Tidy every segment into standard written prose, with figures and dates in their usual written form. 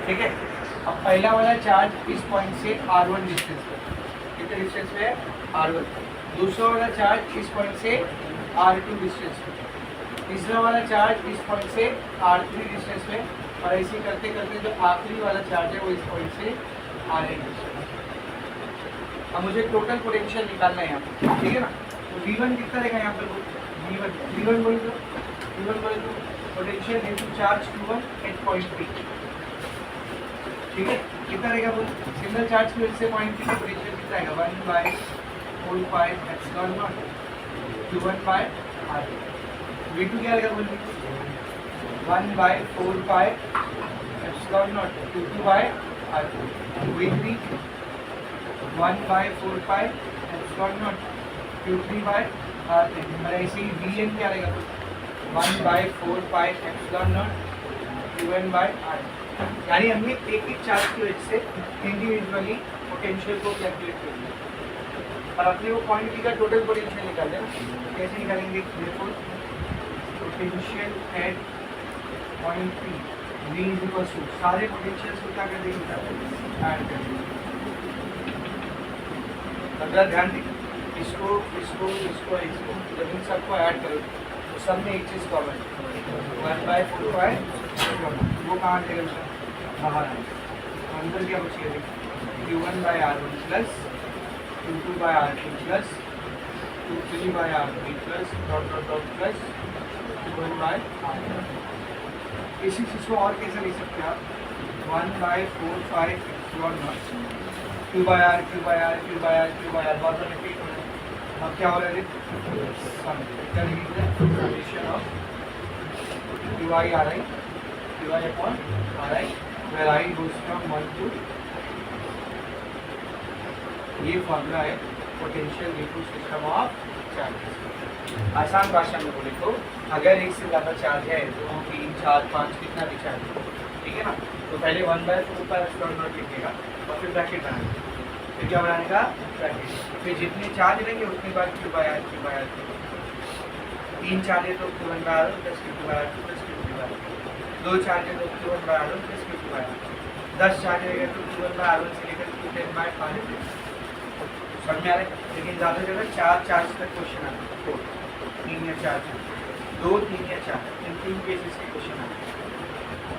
ठीक है। अब पहला वाला चार्ज इस पॉइंट से R1 डिस्टेंस पे, कितने डिस्टेंस पे है R1। दूसरा वाला चार्ज इस पॉइंट से R2 डिस्टेंस पे, तीसरा वाला चार्ज इस पॉइंट से R3 डिस्टेंस पे, और ऐसे करते करते जो आखिरी वाला चार्ज है वो इस पॉइंट से R8 डिस्टेंस। अब मुझे टोटल पोटेंशियल निकालना है यहाँ पर, ठीक है ना। तो V1 कितना रहेगा यहाँ पर, V1 बोल दो, potential into charge Q1 at point P, ठीक है। कितना रहेगा बोल, सिंगल चार्ज की वजह से पॉइंट P का पोटेंशियल कितना आएगा, 1/4 epsilon not Q1 bye R2। V2 क्या आएगा बोल, 1/4 epsilon naught Q2 by R2। V3 1/4 epsilon naught Q3 by R3। और ऐसे ही Vn क्या रहेगा, 1/4 epsilon not Q1 by R। यानी हमने एक एक चार्ज की वजह से इंडिविजुअली पोटेंशियल को कैलकुलेट कर लिया, और अपने वो पॉइंट पी का टोटल पोटेंशियल निकाल देना। कैसे निकालेंगे, देखो potential at point P V is equal to सारे पोटेंशियल्स को क्या कर देंगे, ऐड कर देंगे। अगर ध्यान दें, इसको इसको इसको इसको जब इन सबको ऐड करो तो सब में एक चीज़ कॉमन, 1/4 वो कहाँ जाएगा, बाहर आएगा। अंदर क्या बचेगा, Q1 by R1 plus Q2 by R2 plus Q3 by R3 plus dot dot dot plus Q1 by R। इसी चीज़ को और कैसे लिख सकते हैं आप, 1/4 epsilon naught Q by R Q by R Q by R Q by R, बार बार रिपीट हो रहा है। अब क्या हो रहा है, summation of QI RI upon RI, where I goes from 1 to, ये फॉर्मूला है potential due system of charges. आसान भाषा में बोले तो अगर एक से ज़्यादा चार्ज है, 2 3 4 5 कितना भी चार्ज है, ठीक है ना, तो पहले 1/4 एप्सिलॉन नॉट लिखेगा और फिर ब्रैकेट बनाएगा, फिर क्या बनाने का ब्रैकेट, फिर जितने चार्ज रहेंगे उतनी बार Q बाय R 3 चार्ज है तो Q1 by R plus Q2 by R plus Q3 by R, 2 charge है तो Q1 by R plus Q2 by R, 10 charge रहेगा तो Q1 बाय R से लेकर Q10 बाय R। समझ में आ रहा है, लेकिन ज़्यादा से ज़्यादा 4 चार्ज तक क्वेश्चन आता है, 3 या 4, 2 3 या 4, इन 3 केसेस के क्वेश्चन आते हैं।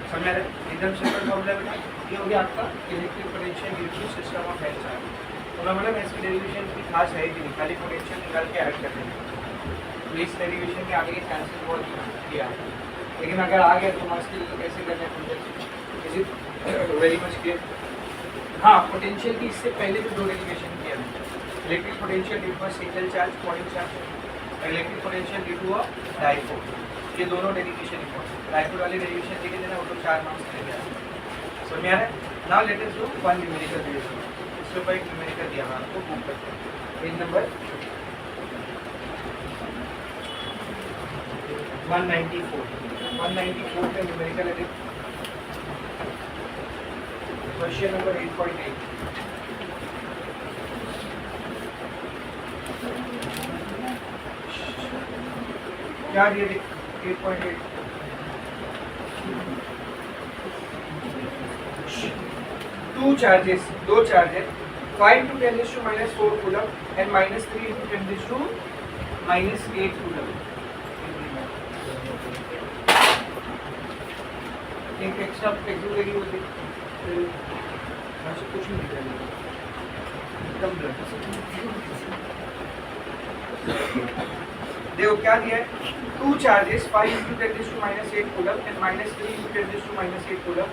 समझ में आ रहा है, एकदम सिंपल फॉर्मूला बेटा। ये हो गया आपका electric potential due to system of health charge. तो मैं बोला इसकी डेरिवेशन की खास है कि खाली पोटेंशियल निकाल के ऐड कर देंगे, तो इस डेरिवेशन के आगे के चांसेस बहुत किया है, लेकिन अगर आ गया तो मस्किल तो कैसे करना है, is it very much clear. हाँ, पोटेंशियल की इससे पहले भी 2 डेरिवेशन किया है, electric potential due to single charge point charge और electric potential due to dipole, ये दोनों डेरिवेशन इंपॉर्टेंट। डाइपोल वाली डेरिवेशन देखे थे ना, वो तो 4 मार्क्स के लिए समझ में आ रहा है। Now let us do one numerical derivation. इसके ऊपर एक न्यूमेरिकल दिया हुआ आपको, बुक करते हैं पेज नंबर 194 का न्यूमेरिकल है, क्वेश्चन नंबर 8.8। क्या दिया 8.8, 2 charges, 2 charges 5 to 10⁻⁴ coulomb and -3 to 10⁻⁸ coulomb. एक एक्स्ट्रा फ्लेक्सिबल लगी होती कुछ नहीं दिख रहा, एकदम देखो क्या दिया है, 2 charges 5 × 10⁻⁸ coulomb and -3 × 10⁻⁸ coulomb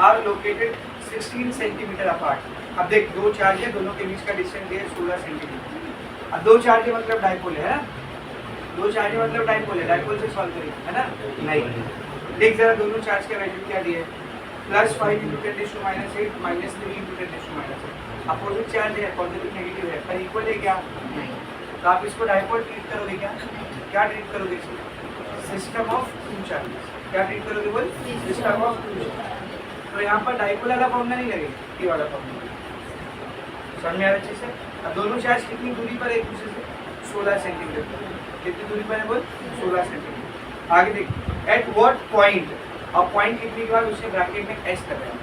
are located 16 centimetre apart. अब देख 2 चार्ज है, दोनों के बीच का डिस्टेंस है 16 सेंटीमीटर। अब 2 चार्ज है मतलब डाइपोल है ना, 2 चार्ज है मतलब डाइपोल है, डाइपोल से सॉल्व करेंगे है ना, नहीं। देख जरा दोनों चार्ज का वैल्यू क्या दिया है, +5 × 10⁻⁸ -3 × 10⁻⁸। अपोजिट चार्ज है, पॉजिटिव नेगेटिव है, पर इक्वल है क्या, नहीं। तो आप इसको डाइपोल ट्रीट करोगे क्या ट्रीट करोगे इसको, सिस्टम ऑफ 2 चार्जेस। क्या ट्रीट करोगे बोल, सिस्टम ऑफ 2 चार्जेस। तो यहाँ पर डाइपोल वाला फॉर्मूला नहीं लगेगा, ये वाला फॉर्मूला। समझ में आ रहा अच्छे से। अब दोनों चार्ज कितनी दूरी पर है एक दूसरे से, 16 सेंटीमीटर। कितनी दूरी पर है बोल, 16 सेंटीमीटर। आगे देख, एट व्हाट पॉइंट, अब पॉइंट लिखने के बाद उसे ब्रैकेट में एस कर रहे हैं,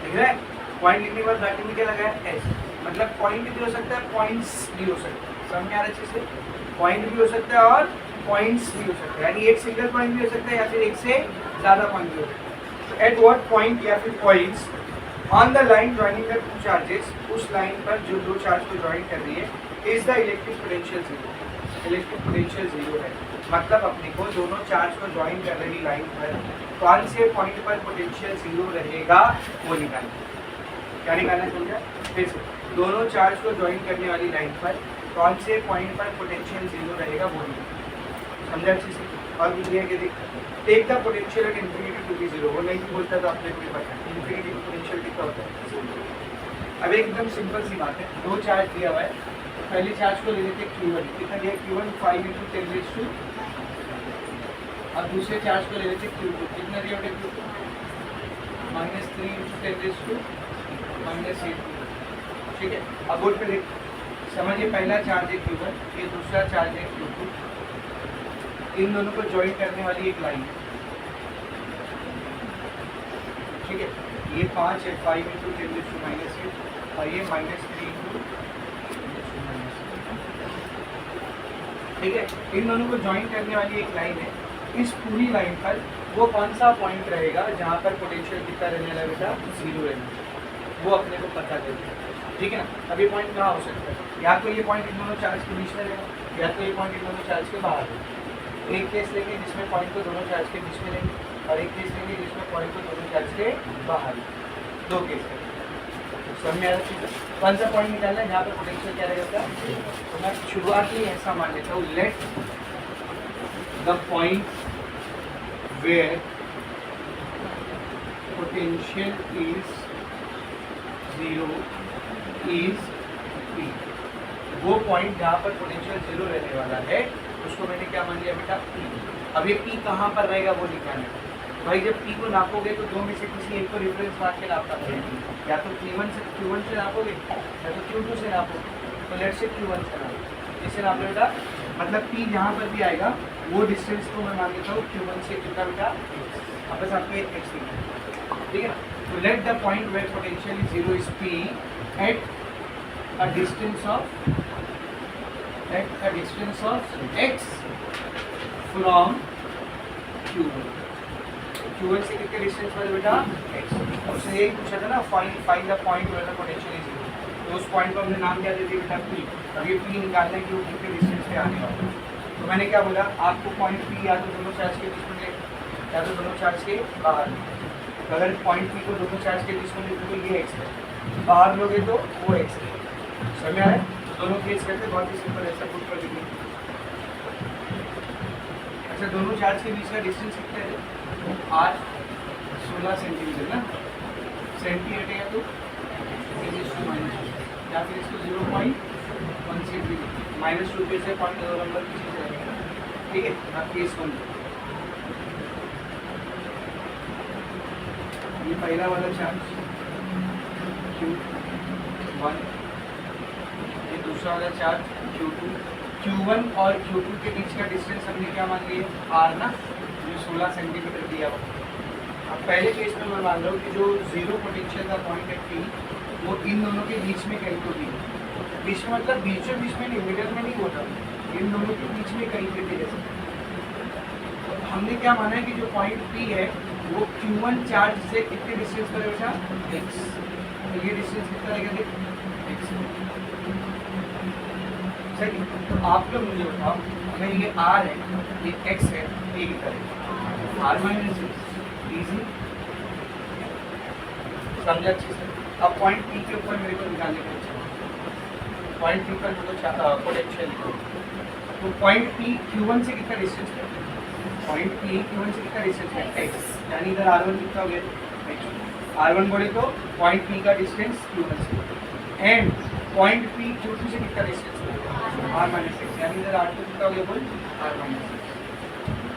दिख रहा है? पॉइंट लिखने के बाद ब्रैकेट में क्या लगा है? एस। मतलब पॉइंट भी हो सकता है, पॉइंट्स भी हो सकता है। समझ में आ रहा है अच्छे से? पॉइंट भी हो सकता है और पॉइंट्स भी हो सकता है, यानी एक सिंगल पॉइंट भी हो सकता है या फिर एक से ज़्यादा पॉइंट भी हो सकता है। एट व्हाट पॉइंट या फिर points on the line joining the two charges, उस लाइन पर जो दो चार्ज को ज्वाइन कर रही है, is the electric potential zero. Electric potential zero है, मतलब अपने को दोनों चार्ज को ज्वाइन कर रही लाइन पर कौन से पॉइंट पर पोटेंशियल जीरो रहेगा वो निकालना। क्या निकालना समझा? फिर से दोनों चार्ज को ज्वाइन करने वाली लाइन पर कौन से पॉइंट पर पोटेंशियल जीरो रहेगा वो निकालना। समझा अच्छे से? और ये कि take the potential at infinity to be zero. वो नहीं बोलता तो आपने कोई पता है इन्फिनिटी पोटेंशियल कितना होता है। अब एकदम सिंपल सी बात है, दो चार्ज दिया हुआ है, पहले चार्ज को ले लेते Q1, कितना दिया Q1 5 × 10⁻², और दूसरे चार्ज को ले लेते Q2, कितना दिया Q2 -3 × 10⁻⁸ ठीक है। अब बोर्ड पे देख, समझिए पहला चार्ज है Q1, ये दूसरा चार्ज है Q2, इन दोनों को ज्वाइन करने वाली एक लाइन है, ठीक है। ये 5 है, 5 × 10⁻⁸ और ये -3 × ठीक है। इन दोनों को ज्वाइन करने वाली एक लाइन है। इस पूरी लाइन पर वो कौन सा पॉइंट रहेगा जहाँ पर पोटेंशियल कितना रहने वाला बेटा? जीरो रहना, वो अपने को पता चलता है, ठीक है ना। अब ये पॉइंट कहाँ हो सकता है? या तो ये पॉइंट इन दोनों चार्ज के बीच में रहेगा, या तो ये पॉइंट इन दोनों चार्ज के बाहर रहेगा। एक केस लेंगे जिसमें पॉइंट को दोनों चार्ज के बीच में लेंगे, और एक केस लेंगे जिसमें पॉइंट को दोनों चार्ज के बाहर। दो केस है, समझ में आ रहा है? कौन सा पॉइंट निकालना है जहाँ पर पोटेंशियल क्या रहेगा? तो मैं शुरुआत ही ऐसा मान लेता हूँ, let the point where potential is zero is P। वो पॉइंट जहाँ पर पोटेंशियल जीरो रहने वाला है उसको मैंने क्या मान लिया बेटा? P। अब ये P कहाँ पर रहेगा वो निकालना है। भाई जब P को नापोगे तो दो में से किसी एक को रेफरेंस मार के नापना पड़ेगा, या तो Q1 से नापोगे या तो Q2 से नापोगे। तो लेट से Q1 से नापोगे, इससे नाप लो बेटा। मतलब P जहाँ पर भी आएगा वो डिस्टेंस को मैं मान लेता हूँ Q1 से कितना बेटा? अब बस आपके x लिखना, ठीक है ना। तो let the point where potential is zero is P at a distance of x from Q1। Q1 से कितने डिस्टेंस पर बेटा? x। उसने यही पूछा था ना, find the point where the potential is zero, तो उस पॉइंट को हमने नाम क्या दे दिया बेटा? P। अब ये P निकालना है कि वो कितने डिस्टेंस पे आने वाला है। तो मैंने क्या बोला आपको, पॉइंट P या तो दोनों चार्ज के बीच में ले, या तो दोनों चार्ज के बाहर। तो अगर पॉइंट P को दोनों चार्ज के बीच में ले तो ये x है, बाहर लोगे तो वो x है। समझ में आया? तो दोनों केस करते बहुत ही सिंपल, ऐसा पुट कर दीजिए। अच्छा, दोनों चार्ज के बीच का डिस्टेंस कितना है? 16 सेंटीमीटर ना, सेंटीमीटर है तो या फिर इसको 0.16 -2 पे से पॉइंट दो नंबर की चीज रहेगा, ठीक है। आप केस वन, ये पहला वाला चार्ज Q1, ये दूसरा वाला चार्ज Q2। Q1 और Q2 के बीच का डिस्टेंस हमने क्या मान लिया? R ना, जो 16 सेंटीमीटर दिया हुआ। अब पहले केस में मैं मान रहा हूँ कि जो जीरो पोटेंशियल का पॉइंट है P, वो इन दोनों के बीच में कहीं तो भी, बीच में मतलब बीचों बीच में नहीं, मिडल में नहीं होता, इन दोनों के बीच में कहीं पे भी जैसे। तो हमने क्या माना है कि जो पॉइंट P है वो Q1 चार्ज से कितने डिस्टेंस पर है बेटा? x। तो ये डिस्टेंस कितना रहेगा? देख x। सही। तो आप लोग मुझे बताओ, अगर ये R है, ये x है, ये कितना है? R - 6। इजी, समझा अच्छे से? अब पॉइंट P के ऊपर मेरे को निकालने का चाहिए, पॉइंट P पर जो पोटेंशियल, तो पॉइंट P Q1 से कितना डिस्टेंस है? पॉइंट P Q1 से कितना डिस्टेंस है? x। यानी इधर R1 कितना हो गया? x। R1 बोले तो पॉइंट P का डिस्टेंस Q1 से, एंड पॉइंट P Q2 से कितना डिस्टेंस है? R - 6। यानी इधर R2 कितना हो गया? बोल R - 6।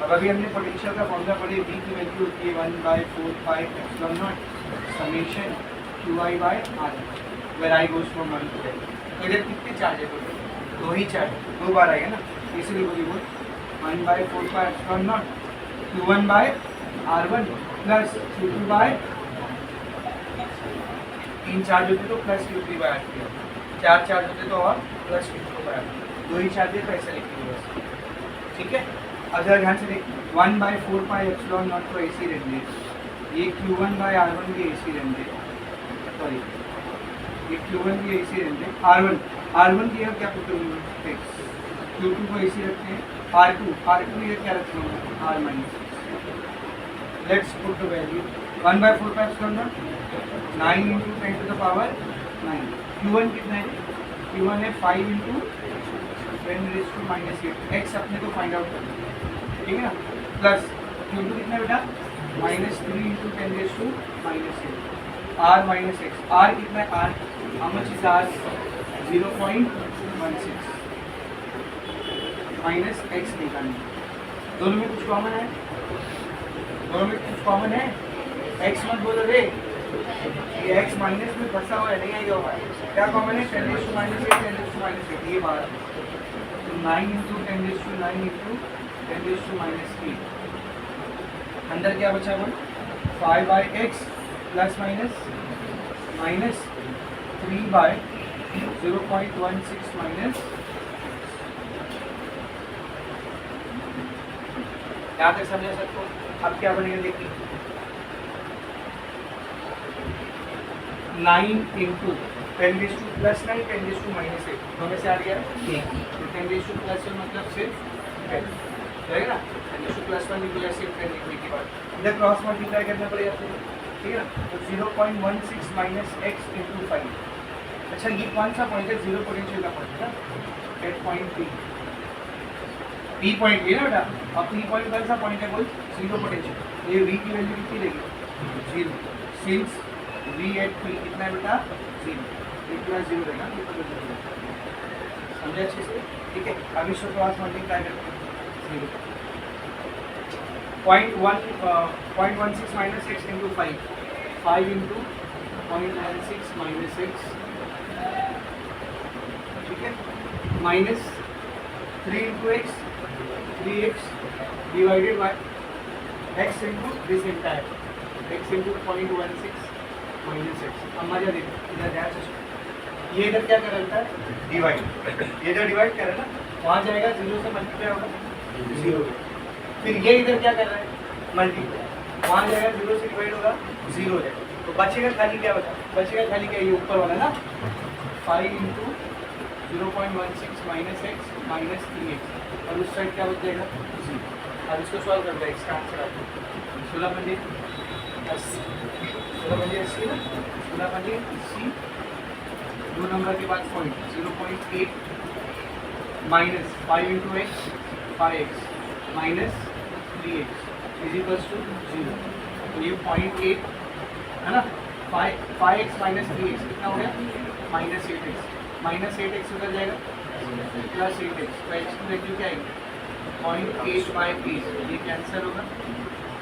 अब अभी हमने पोटेंशियल का फॉर्मूला पढ़े, V की वैल्यू होती है 1/4πε0 summation Qi/R, where I goes from 1 to 10। तो इधर कितने चार्ज है? दो ही चार्ज, दो बार आएगा ना, इसलिए बोलिए बोल 1/4πε0 Q1/R1 प्लस Q2/R2। 3 चार्ज होते तो plus Q3 by R, 4 charge होते तो और प्लस Q4 बाय R, 2 ही चार्ज है तो ऐसा लिखेंगे बस, ठीक है। अब जरा ध्यान से देख, 1/4 पाई एप्सिलॉन नॉट को AC रहने दे, ये Q1 बाय R1 भी AC रहने दे, सॉरी ये Q1 भी AC रहने दे, R1 की क्या पुट फिक्स, Q2 को AC रखते हैं, R2 ये क्या रखते हैं R minus. Let's put the value 1/4 pi epsilon naught 9 × 10 to the power 9, Q1 कितना है, Q1 है 5 × 10⁻⁻8, x अपने को फाइंड आउट करना है, ठीक है ना, प्लस Q2 कितना है बेटा -3 × 10⁻⁻8, R माइनस x, R कितना है, R how much is R 0.16 minus x निकालना, दोनों में कुछ कॉमन है, दोनों में कुछ कॉमन है, x मत बोलो रे, ये x माइनस में फंसा हुआ है, नहीं आएगा होगा, क्या कॉमन है 10⁻⁸ ये बात 9 × 10⁻⁹ × 10⁻⁻8, अंदर क्या बचा हुआ 5/x प्लस माइनस 3/0.16 माइनस, यहाँ तक समझा सकते हो। अब क्या बनेगा देखिए 9 × 10⁻⁻9 10⁻⁻8 दोनों से आ गया, तो 10⁻+1 मतलब सिर्फ 10 रहेगा ना, 10⁻+1 निकला सिर्फ 10 लिखने के बाद इधर क्रॉस मल्टीप्लाई करना पड़ेगा, ठीक है ना, तो 0.16 माइनस x × 5। अच्छा ये कौन सा पॉइंट है, जीरो पोटेंशियल का पॉइंट है ना, एट पॉइंट P पॉइंट है ना बेटा, अब P पॉइंट कौन सा पॉइंट है, बोल जीरो पोटेंशियल, ये V की वैल्यू कितनी रहेगी 0, सिंस V एट P कितना है बेटा 0, इतना 0 रहेगा, समझे अच्छे से, ठीक है। अब इसको क्रॉस मल्टीप्लाई करते हैं 0.16 माइनस x × 5 × 0.16 माइनस x, ठीक है, minus 3 × x 3x divided by x × this entire x × 0.16 minus x। अब मजा देखो इधर ध्यान से, ये इधर क्या कर रहा है डिवाइड, ये इधर डिवाइड कर रहा है ना, वहाँ जाएगा 0 से मल्टीप्लाई होगा 0, फिर ये इधर क्या कर रहा है मल्टीप्लाई, वहाँ जाएगा 0 से डिवाइड होगा 0 हो जाएगा, तो बचेगा खाली क्या बचा, बचेगा खाली क्या, ये ऊपर वाला ना 5 × 0.16 माइनस x माइनस 3x, और उस साइड क्या बच जाएगा 0। अब इसको सॉल्व करते हैं, इसका आंसर आता है 16 × 80, 16 × 80 ना, 16 × 80 2 नंबर के बाद point 0.8 minus 5 × x 5x minus 3x is equals to 0, तो ये 0.8 है ना, 5x माइनस 3x कितना हो गया माइनस 8x उधर जाएगा प्लस 8x, तो x की वैल्यू क्या आएगी 0.8/8, ये कैंसिल होगा, तो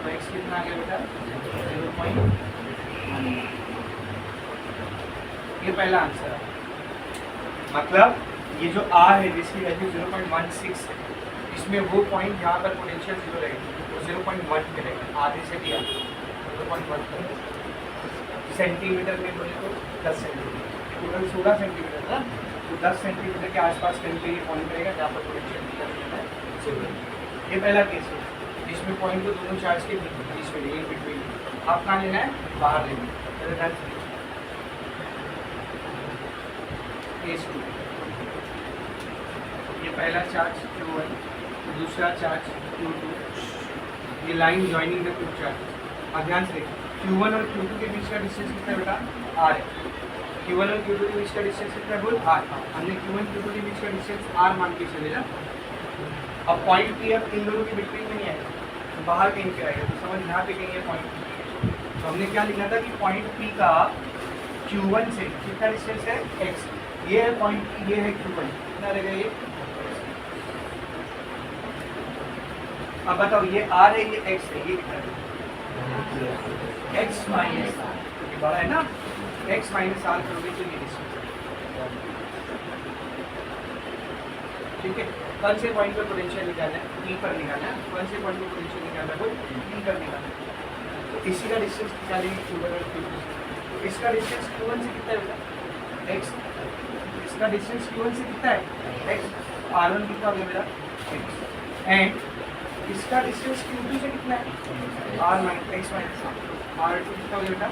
x कितना आ गया बेटा 0.1, ये पहला आंसर है, मतलब ये जो r है जिसकी वैल्यू 0.16 है, इसमें वो पॉइंट जहाँ पर पोटेंशियल 0 रहेगी वो 0.1 मिलेगा, आधे से दिया 0.1 सेंटीमीटर में बोले तो 10 सेंटीमीटर, टोटल 16 सेंटीमीटर ना, तो 10 सेंटीमीटर के आसपास कहीं पे ये पॉइंट रहेगा जहाँ पर पोटेंशियल है 0। ये पहला केस है, इसमें पॉइंट को दोनों चार्ज के बीच में इन बिटवीन, आप कहाँ लेना है बाहर लेना है, केस 2, ये पहला चार्ज Q1, दूसरा चार्ज Q2, ये line joining the two charge. अब ध्यान से देखिए Q1 और Q2 के बीच का डिस्टेंस कितना है बेटा R है, Q1 और Q2 के बीच का डिस्टेंस कितना है बोल R, हमने Q1 Q2 के बीच का डिस्टेंस R मान के चले ना, अब पॉइंट P अब इन दोनों के बिटवीन में नहीं आएगा, तो बाहर कहीं पे आएगा, तो समझ यहाँ पे कहीं है पॉइंट, तो हमने क्या लिखा था कि पॉइंट P का Q1 से कितना डिस्टेंस है x, ये है पॉइंट P, ये है Q1, कितना रहेगा ये, अब बताओ ये R है ये x है, ये कितना है x माइनस R, क्योंकि बड़ा है ना, x माइनस R करोगे तो ये डिस्टेंस, ठीक है। कौन से पॉइंट पर पोटेंशियल निकालना है, P पर निकालना है, कौन से पॉइंट पर पोटेंशियल निकालना है, P पर निकालना है, तो इसी का डिस्टेंस निकालेंगे Q1 और Q2, इसका डिस्टेंस q1 से कितना है बेटा x, इसका डिस्टेंस q1 से कितना है x, r1 कितना हो गया मेरा x, एंड इसका डिस्टेंस q2 से कितना है r minus x minus r2 कितना हो गया बेटा।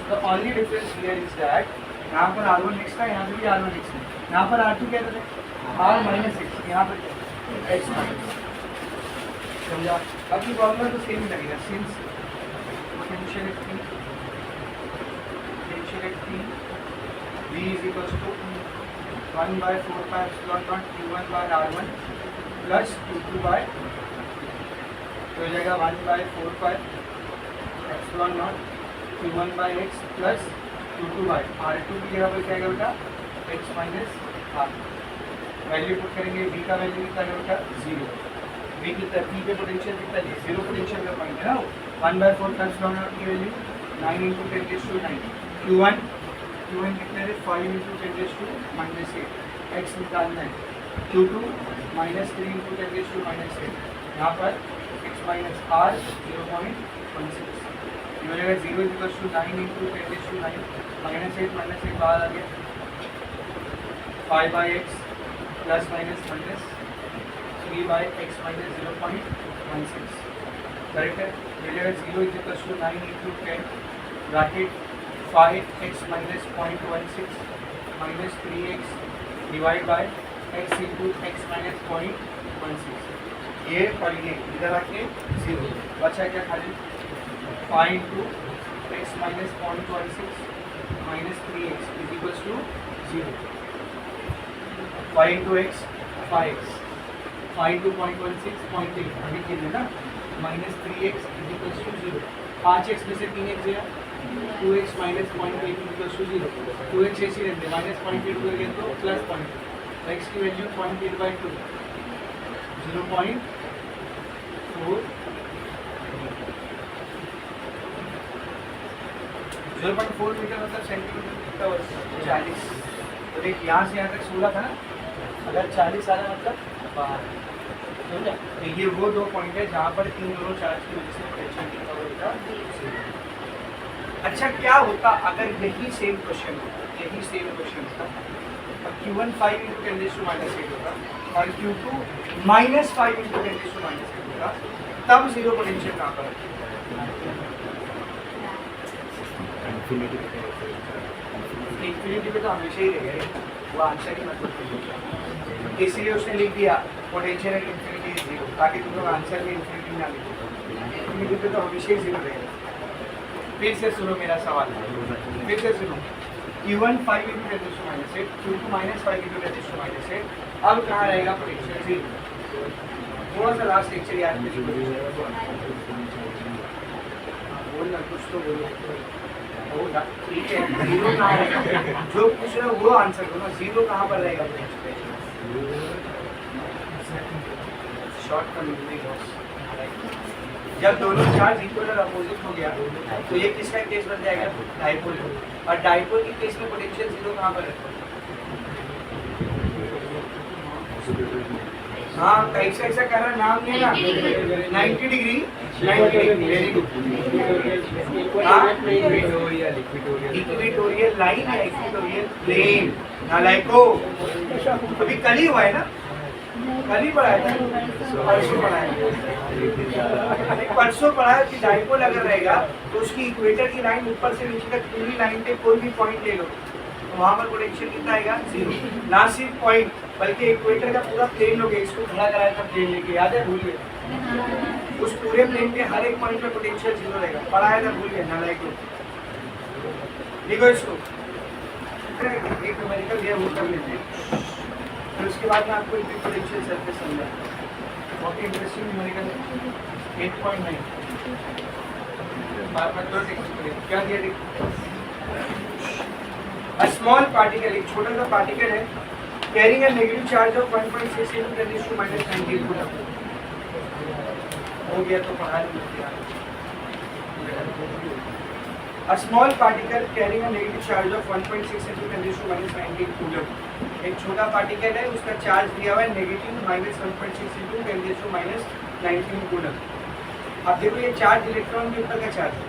The only difference here is that यहाँ पर r1 x था, यहाँ पे भी r1 x है, यहाँ पर r2 क्या था r माइनस x, यहाँ पर x माइनस, समझा। अब ये फॉर्मूला तो सेम ही लगेगा, since potential at P V is equals to 1 by 4 pi epsilon naught q1 by r1 plus q2 by, तो हो जाएगा 1 by 4 pi epsilon naught q1 by x plus q2 by r2 की जगह पर क्या आएगा बेटा x minus r। Value put करेंगे, v का वैल्यू कितना है बेटा 0, v कितना p पे पोटेंशियल कितना है 0 पोटेंशियल का पॉइंट है ना, 1 by 4 का epsilon naught की value 9 into 10 raised to 9, q1 कितने है 5 into 10 raised to minus 8, x निकालना है, q2 minus 3 into 10 raised to minus 8, यहाँ पर x minus r 0.16, ये हो जाएगा 0 equals to 9 into 10 raised to 9 minus 8 बाहर आ गया 5 by x plus minus 3 by x minus 0.16, correct है। ये हो जाएगा 0 equals to 9 into 10 bracket 5x minus 0.16 minus 3x divide by x into x minus 0.16, ये पढ़िए इधर आके 0 बचा क्या खाली 5 into x minus 0.16 minus 3x is equals to 0, 5 into x 5x 5 into 0.16 0.8 अभी के लिए ना minus 3x is equals to 0, 5x में से 3x गया 2x minus 0.8 is equals to 0, 2x ऐसी रहते minus 0.8 हो गया तो plus 0.8, x की वैल्यू 0.8 by 2 0.4, 0.4 मीटर मतलब सेंटीमीटर कितना होगा 40, तो देख यहाँ से यहाँ तक 16 था ना, अगर 40 आ रहा मतलब बाहर, समझा। तो ये वो दो पॉइंट है जहाँ पर इन दोनों चार्ज की वजह से पोटेंशियल कितना होगा। अच्छा क्या होता अगर यही सेम क्वेश्चन होता, यही सेम क्वेश्चन होता और q1 5 into 10 raised to minus 8 होता और q2 minus 5 into 10 raised to minus 8 होता, तब जीरो पोटेंशियल कहाँ पर इंफिनिटी पे तो हमेशा ही रहेगा, वो आंसर ही मतलब, इसलिए उसने लिख दिया potential at infinity is zero, ताकि तुम लोग आंसर में इंफिनिटी ना लिखो, इंफिनिटी पे तो हमेशा ही जीरो रहेगा। फिर से सुनो मेरा सवाल, फिर से सुनो, q1 5 into 10 raised to minus 8, q2 minus 5 into 10 raised to minus 8, अब कहाँ रहेगा पोटेंशियल जीरो। थोड़ा सा लास्ट लेक्चर याद कीजिए, बोलना कुछ तो बोलो, ठीक है। जीरो कहाँ रहेगा, जो पूछ रहे हो वो आंसर करो ना, जीरो कहाँ पर रहेगा शॉर्ट का जब दोनों चार्ज इक्वल और अपोजिट हो गया तो ये किसका केस बन जाएगा डाइपोल, और डाइपोल के केस में पोटेंशियल जीरो कहाँ पर है। हाँ कैसा ऐसा कर रहा नाम नहीं ना 90 degree very good, equatorial line है, इक्वेटोरियल प्लेन नालायको, अभी कल ही हुआ है ना, कल ही पढ़ाया था, परसों पढ़ाया, परसों पढ़ाया कि डाइपोल अगर रहेगा तो उसकी इक्वेटर की लाइन ऊपर से नीचे तक पूरी लाइन पे कोई भी पॉइंट ले लो तो वहाँ पर पोटेंशियल कितना आएगा जीरो, ना सिर्फ पॉइंट बल्कि इक्वेटर का पूरा प्लेन लोगे, इसको खड़ा कराया था प्लेन लेके, याद है भूल गए, उस पूरे प्लेन के हर एक पॉइंट पे पोटेंशियल जीरो रहेगा, पढ़ाया था भूल गए नालायक को। देखो इसको एक न्यूमेरिकल ये वो कर लेते हैं, फिर उसके बाद में आपको पोटेंशियल सरफेस समझा, बहुत ही इंटरेस्टिंग न्यूमेरिकल 8.9 बार क्या दिया देखो, A small particle, एक छोटा सा पार्टिकल है carrying a negative charge of 1.6 into 10 raised to minus 19 coulomb, हो गया तो पढ़ा लिया। A small particle carrying a negative charge of 1.6 into 10 raised to minus 19 coulomb, एक छोटा पार्टिकल है उसका चार्ज दिया हुआ है negative -1.6 into 10 raised to minus 19 coulomb. अब देखो ये चार्ज इलेक्ट्रॉन के ऊपर का चार्ज है,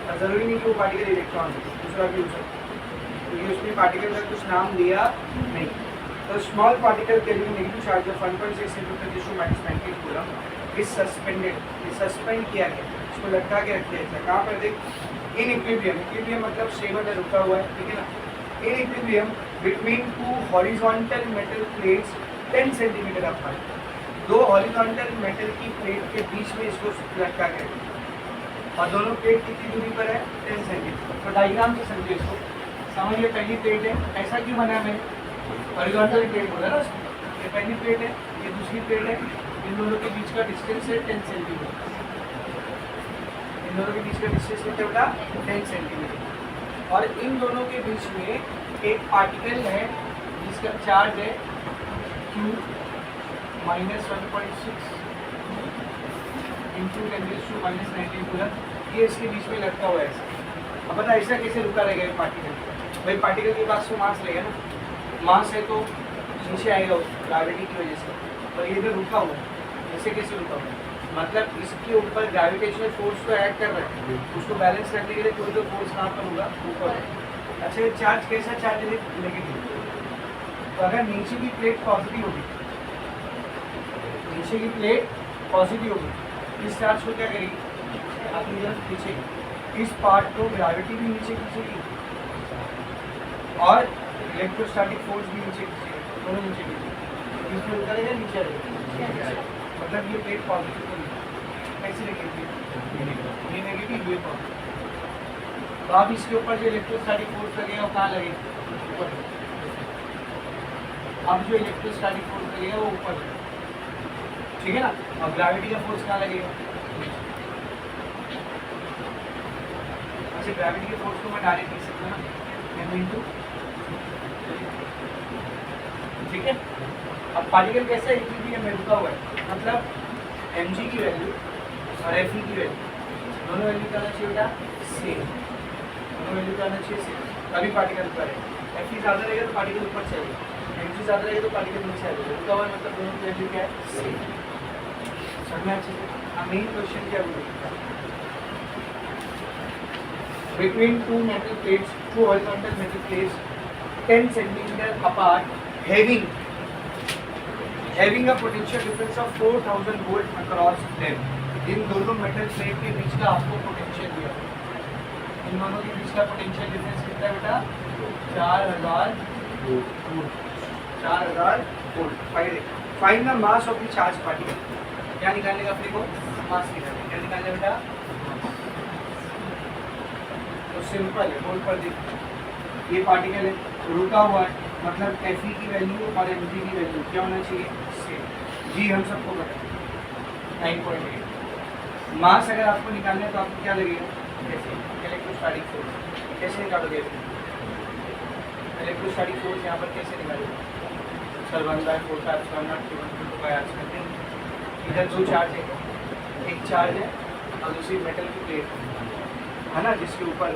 और ज़रूरी नहीं कि वो पार्टिकल इलेक्ट्रॉन हो, दूसरा भी हो सकता है, क्योंकि उसने पार्टिकल का कुछ नाम दिया नहीं। तो small particle carrying negative charge of 1.6 × 10⁻⁹ coulomb is suspended, suspend किया गया, इसको लटका के रख दिया जाता है। कहाँ पर देख, इन इक्विलिब्रियम, इक्विलिब्रियम मतलब स्टेबल है, रुका हुआ है, ठीक है ना। In equilibrium between two horizontal metal plates 10 centimetre apart, दो हॉरिजॉन्टल मेटल की प्लेट के बीच में इसको लटका के रखें, और दोनों प्लेट कितनी दूरी पर है, 10 सेंटीमीटर। तो डायग्राम से समझिए इसको, समझिए पहली प्लेट है, ऐसा क्यों बना है मैंने, हॉरिजॉन्टल प्लेट बोला ना उसमें, ये पहली प्लेट है, ये दूसरी प्लेट है, इन दोनों के बीच का डिस्टेंस है 10 सेंटीमीटर, इन दोनों के बीच का डिस्टेंस कितना बेटा, 10 सेंटीमीटर। और इन दोनों के बीच में एक पार्टिकल है जिसका चार्ज है Q -1.6 × 10⁻⁹ कूलम, ये इसके बीच में लटका हुआ है ऐसा। अब बता ऐसा कैसे रुका रहेगा पार्टिकल, भाई पार्टिकल के पास तो मास रहेगा ना, मास है तो नीचे आएगा ग्रेविटी की वजह से, और ये इधर रुका हुआ है, ऐसे कैसे रुका हुआ है, मतलब इसके ऊपर ग्रेविटेशनल फोर्स तो ऐड कर रहा है, उसको बैलेंस करने के लिए कोई तो फोर्स कहाँ पर होगा, ऊपर। अच्छा ये चार्ज कैसा चार्ज है, नेगेटिव। तो अगर नीचे की प्लेट पॉजिटिव होगी, नीचे की प्लेट पॉजिटिव होगी, इस चार्ज को क्या करेगी, अपनी तरफ खींचेगी, इस पार्ट को ग्रेविटी भी नीचे खींचेगी और इलेक्ट्रोस्टैटिक फोर्स भी नीचे खींचेगा, दोनों नीचे खींचेगा, इसमें उतरेगा नीचे रहेगा, मतलब ये प्लेट पॉजिटिव होगी, कैसे रखेगी, ये नेगेटिव, ये पॉजिटिव। तो अब इसके ऊपर जो इलेक्ट्रोस्टैटिक फोर्स लगेगा वो कहाँ लगेगा, ऊपर। अब जो इलेक्ट्रोस्टैटिक फोर्स लगेगा वो ऊपर, ठीक है ना, और ग्रेविटी का फोर्स कहाँ लगेगा। अच्छा ग्रेविटी के फोर्स को मैं डायरेक्ट लिख सकता हूँ ना, m × ठीक है। अब पार्टिकल कैसा है, इक्विलिब्रियम में रुका हुआ है, मतलब mg की वैल्यू और fe की वैल्यू दोनों वैल्यू करना चाहिए बेटा सेम, दोनों वैल्यू करना चाहिए सेम, तभी पार्टिकल ऊपर है। fe ज़्यादा रहेगा तो पार्टिकल ऊपर चलेगा, mg ज़्यादा रहेगा तो पार्टिकल नीचे आएगा, रुका हुआ है मतलब दोनों की वैल्यू क्या है, सेम। समझ में अच्छे से। अब मेन क्वेश्चन क्या बोलेगा, between two metal plates, two horizontal metal plates 10 centimeter apart, having a potential difference of 4000 volt across them। इन दोनों मेटल प्लेट के बीच का आपको पोटेंशियल दिया, इन दोनों के बीच का पोटेंशियल डिफरेंस कितना है बेटा, 4000 volt. Find the mass of the charge particle, क्या निकालने का अपने को, मास निकालने, क्या निकालने बेटा, तो सिंपल है, बोर्ड पर देख, ये पार्टिकल है, रुका हुआ है, मतलब Fe की वैल्यू और Mg की वैल्यू क्या होना चाहिए, सेम। जी हम सबको पता है 9.8। मास अगर आपको निकालना है तो आपको क्या लगेगा, इलेक्ट्रोस्टैटिक फोर्स, कैसे निकालोगे, इलेक्ट्रोस्टैटिक फोर्स यहाँ पर कैसे निकालोगे, सर 1/4 इधर दो चार्ज है, एक चार्ज है और दूसरी मेटल की प्लेट है ना, जिसके ऊपर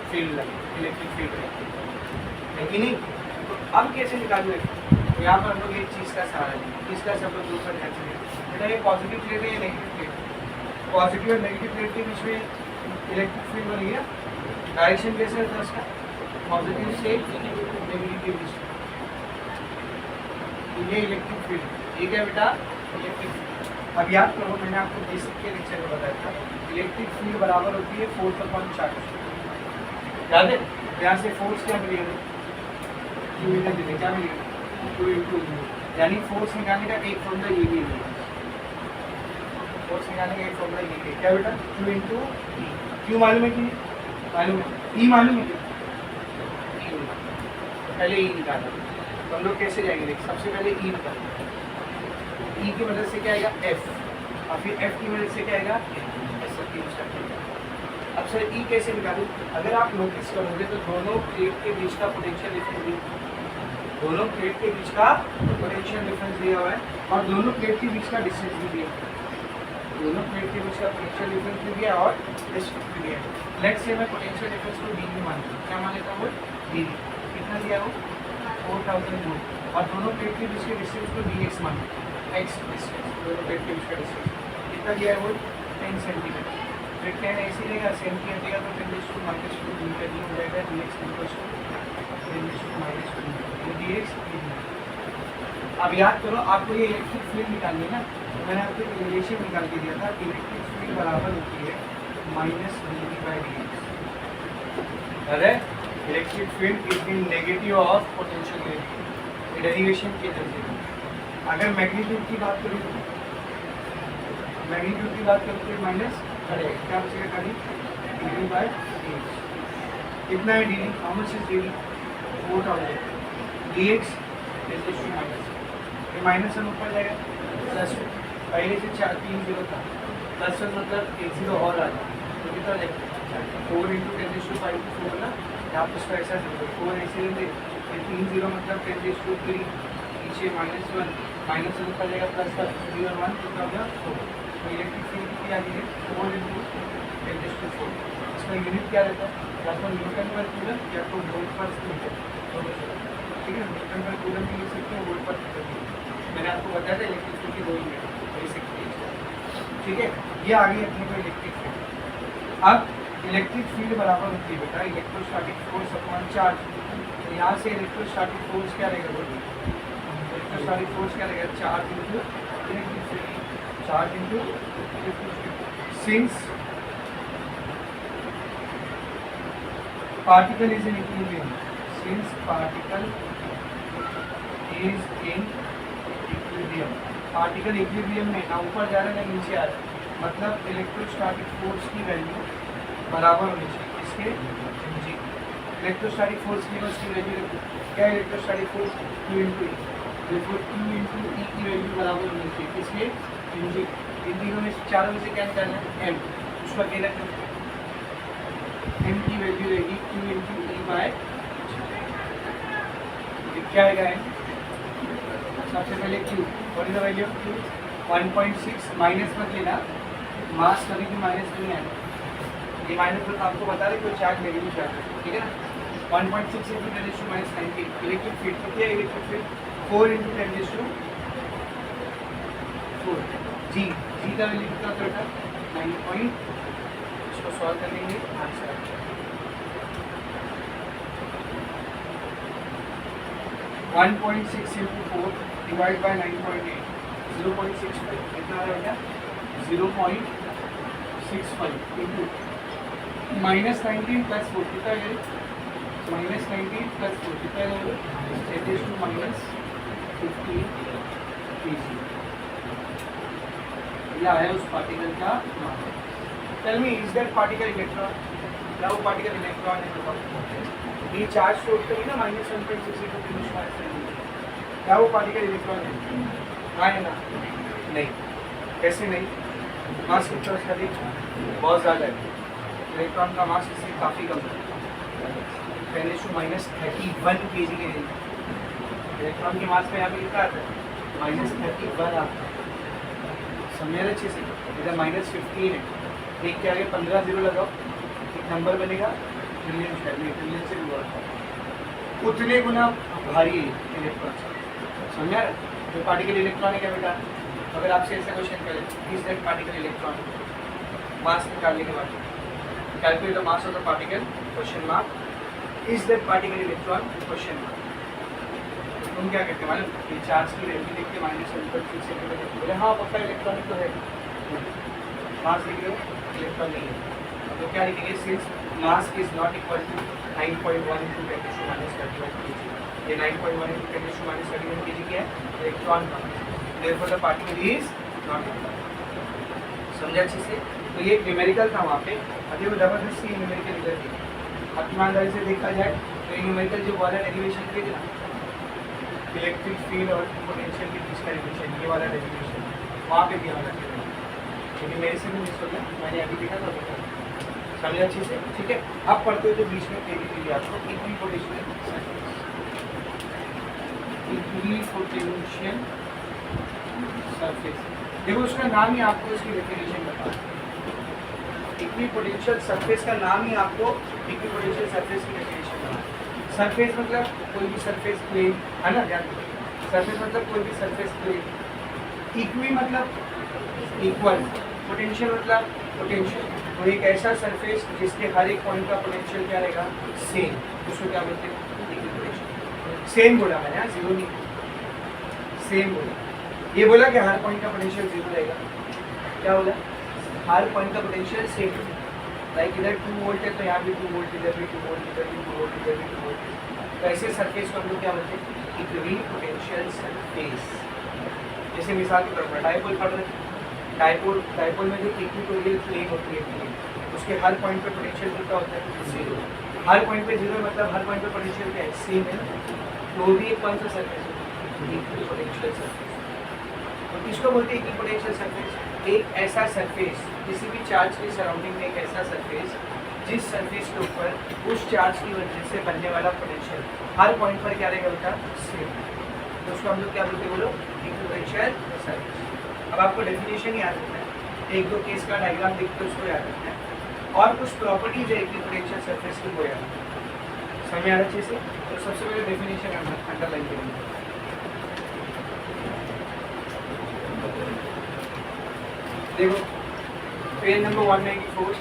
फील्ड लगे, इलेक्ट्रिक फील्ड है, लेकिन नहीं। तो अब कैसे निकालोगे, तो यहाँ पर हम लोग एक चीज़ का सहारा लेंगे, इसका सब लोग दूसरा ध्यान से बेटा, ये पॉजिटिव प्लेट है या नेगेटिव प्लेट, पॉजिटिव और नेगेटिव प्लेट के बीच में इलेक्ट्रिक फील्ड बन गया, डायरेक्शन कैसे होता है इसका, पॉजिटिव से नेगेटिव के बीच में, ये इलेक्ट्रिक फील्ड, ये क्या बेटा, इलेक्ट्रिक फील्ड। अब याद करो, मैंने आपको बेसिक के लेक्चर में बताया था, इलेक्ट्रिक फील्ड बराबर होती है फोर्स अपॉन चार्ज, याद है, यहाँ से फोर्स क्या मिलेगा, Q इधर मिलेगा, क्या मिलेगा, Q × यानी फोर्स निकालने का एक फॉर्मूला ये भी है, फोर्स निकालने का एक फॉर्मूला ये है, क्या बेटा, Q × E। Q मालूम है कि मालूम है, E मालूम है, पहले E निकालना, तो हम लोग कैसे जाएंगे, देख सबसे पहले E निकालना, E की मदद से क्या आएगा, F, और फिर F की मदद से क्या आएगा, अब सर E कैसे निकालूं, अगर आप नोटिस करोगे तो दोनों प्लेट के बीच का पोटेंशियल डिफरेंस, दोनों प्लेट के बीच का पोटेंशियल डिफरेंस दिया हुआ है, और दोनों प्लेट के बीच का डिस्टेंस भी दिया है, दोनों प्लेट के बीच का पोटेंशियल डिफरेंस भी दिया और डिस्टेंस भी दिया है। लेट्स से मैं पोटेंशियल डिफरेंस को dV मान लूँ, क्या मान लेता हूँ, dV कितना दिया हो, 4000 वोल्ट, और दोनों प्लेट के बीच के डिस्टेंस को dx मान लो, x डिस्टेंस, दोनों प्लेट के बीच का डिस्टेंस कितना दिया है वो 10 सेंटीमीटर, फिर टेन ऐसे रहेगा, सेम की हटेगा तो ten raise to minus two d का डी हो जाएगा, d x equals to ten raise to minus two d x. अब याद करो, आपको ये इलेक्ट्रिक फील्ड निकालनी है ना, तो मैंने आपको एक रिलेशन निकाल के दिया था, इलेक्ट्रिक फील्ड बराबर होती है minus D we by D X. अरे electric field is in negative of potential gradient, derivation के जरिए। अगर मैग्नीट्यूड की बात करूँ, मैग्नीट्यूड की बात करूँ तो माइनस अरे क्या बचेगा खाली d we by D x. कितना है d v, how much is d v, 4000 d x minus, ये माइनस वन ऊपर जाएगा प्लस वन, पहले से 4 3 0 था, प्लस वन मतलब 1 0 और आ जाए तो कितना जाएगा 4 इंटू 10 रेज़ टू 5 4 ना, यहाँ पर उसका ऐसा 4 ऐसे लेंगे, ये 3 0 मतलब 10 रेज़ टू 3, नीचे माइनस वन ऊपर जाएगा प्लस वन, 3 और 1 कितना हो गया 4। तो इलेक्ट्रिक फील्ड कितनी आ गई है 4 इंटू 10 रेज़ टू 4। इसका यूनिट क्या रहता है, या तो न्यूटन पर कूलम या तो वोल्ट पर मीटर, ठीक है। न्यूटन पर कूलम भी लिख सकते हैं, वोल्ट पर मीटर भी। मैंने आपको बताया था इलेक्ट्रिक फील्ड की 2 यूनिट बेसिक चीज, ठीक है। ये आ गई अपने को इलेक्ट्रिक फील्ड। अब इलेक्ट्रिक फील्ड बराबर होती है बेटा इलेक्ट्रोस्टैटिक फोर्स अपॉन चार्ज। तो यहाँ से इलेक्ट्रोस्टैटिक फोर्स क्या रहेगा बोलिए, इलेक्ट्रोस्टैटिक फोर्स क्या रहेगा, charge into electric field, charge into electric field. Since particle is in equilibrium, since particle is in equilibrium, particle equilibrium में ना ऊपर जा रहा है ना नीचे आ रहा है, मतलब इलेक्ट्रोस्टैटिक फोर्स की वैल्यू बराबर होनी चाहिए इसके जी। इलेक्ट्रोस्टैटिक फोर्स की उसकी वैल्यू क्या है, इलेक्ट्रोस्टैटिक फोर्स Q इंटू ई, बिल्कुल Q इंटू ई की वैल्यू बराबर होनी चाहिए किसके, जी। इन तीनों में चारों में से क्या निकालना है m, उसका कहना है m की वैल्यू रहेगी Q इंटू ई बाय, क्या आएगा m, सबसे पहले Q, what is the value of Q 1.6, minus मत लेना, मास कभी भी माइनस नहीं आएगा, ये माइनस तो आपको बता रहे कोई चार्ज नेगेटिव चार्ज है, ठीक है ना। 1.6 into 10 raise to minus 19, electric field कितनी है, electric field 4 into 10 raise to 4, G का वैल्यू कितना था 9. इसको सॉल्व कर लेंगे, आंसर 1.6 इंटू 4 डिवाइड बाई 9.8, 0.65 कितना आ जाएगा 0.65 इंटू माइनस 19 प्लस 4 कितना है, माइनस 19 प्लस 4 कितना है, it is to minus 15 kg। यह है उस पार्टिकल का mass. Tell me is that particle electron, क्या वो पार्टिकल इलेक्ट्रॉन है, बताओ। ये चार्ज तो उठते ही ना माइनस 1.6 इंटू, क्या वो पार्टिकल इलेक्ट्रॉन है, हाँ है ना, नहीं, कैसे नहीं, मास कितना उसका देखिए बहुत ज़्यादा है, इलेक्ट्रॉन का मास इससे काफ़ी कम है, 10⁻31 kg के रेंज। इलेक्ट्रॉन के मास का यहाँ पे कितना आता है -31 आता है, समझे अच्छे से। इधर -15 है, एक के आगे 15 0 लगाओ, एक नंबर बनेगा ट्रिलियन, ट्रिलियन से भी बढ़ता, उतने गुना भारी है इलेक्ट्रॉन, समझा। जो पार्टिकल इलेक्ट्रॉन है क्या बेटा, अगर आपसे ऐसा क्वेश्चन करें इज दैट पार्टिकल इलेक्ट्रॉन, मास निकालने के बाद calculate the mass of the particle question mark, is that particle electron question mark. तुम क्या कहते हो मालूम, ये चार्ज की वैल्यू देख के -1.6 सेकंड बोले हाँ पक्का इलेक्ट्रॉनिक तो है, मास लिख रहे हो इलेक्ट्रॉन नहीं है, तो क्या लिखेंगे, since mass is not equal to 9.1 into 10⁻31 kg, ये 9.1 इंटू 10⁻31 kg क्या है, इलेक्ट्रॉन का, therefore the particle is not equal, समझा अच्छे से। तो ये एक न्यूमेरिकल था वहाँ पे, अभी वो जबरदस्ती न्यूमेरिकल इधर थी। अब ईमानदारी से देखा जाए तो न्यूमेरिकल जो वाला डेरिवेशन थे ना, इलेक्ट्रिक फील्ड और पोटेंशियल के बीच का रिलेशन, ये वाला डेरिवेशन वहाँ पे दिया वाला, लेकिन मेरे से भी मिस हो गया, मैंने अभी देखा था, समझा अच्छे से, ठीक है। अब पढ़ते हो तो बीच में दे दीजिए आपको इक्विपोटेंशियल सरफेस, देखो उसका नाम ही आपको उसकी डेफिनेशन बता, इक्विपोटेंशियल सरफेस का नाम ही आपको इक्विपोटेंशियल सरफेस की डेफिनेशन बता। सरफेस मतलब कोई भी सरफेस प्लेन है ना, ध्यान दो, सरफेस मतलब कोई भी सरफेस प्लेन, इक्वी मतलब इक्वल, पोटेंशियल मतलब पोटेंशियल तो एक ऐसा सरफेस जिसके हर एक पॉइंट का पोटेंशियल क्या रहेगा, सेम, उसको क्या बोलते हैं, इक्विपोटेंशियल। सेम बोला मैंने, यहाँ जीरो नहीं, सेम बोला। ये बोला कि हर पॉइंट का पोटेंशियल जीरो रहेगा, क्या बोला, हर पॉइंट का पोटेंशियल सेम। लाइक इधर 2 वोल्ट है तो यहाँ भी 2 वोल्ट, इधर भी 2 वोल्ट, इधर भी 2 वोल्ट, इधर भी 2 वोल्ट। तो ऐसे सरफेस को हम लोग क्या बोलते हैं, इक्विपोटेंशियल सरफेस। जैसे मिसाल के तौर पर डायपोल पढ़ रहे, डायपोल में जो इक्विटोरियल प्लेन होती है प्लेन, उसके हर पॉइंट पे पोटेंशियल कितना होता है, जीरो। हर पॉइंट पे जीरो मतलब हर पॉइंट पे पोटेंशियल क्या है, सेम है। तो भी एक कौन सा सरफेस है, इक्विपोटेंशियल सरफेस। तो किसको बोलते हैं इक्विपोटेंशियल सरफेस, एक ऐसा सरफेस, किसी भी चार्ज के सराउंडिंग में एक ऐसा सरफेस जिस सरफेस के ऊपर उस चार्ज की वजह से बनने वाला पोटेंशियल हर पॉइंट पर क्या रहेगा बेटा, सेम। तो उसको हम लोग क्या बोलते हैं, बोलो, इक्विपोटेंशियल सरफेस। अब आपको डेफिनेशन याद रखना है, एक दो केस का डायग्राम देख के उसको याद रखना है, और कुछ प्रॉपर्टीज है इक्विपोटेंशियल सरफेस की, वो याद रखना है। समझ आ रहा अच्छे से? तो सबसे पहले डेफिनेशन अंडरलाइन करेंगे। देखो page number 194,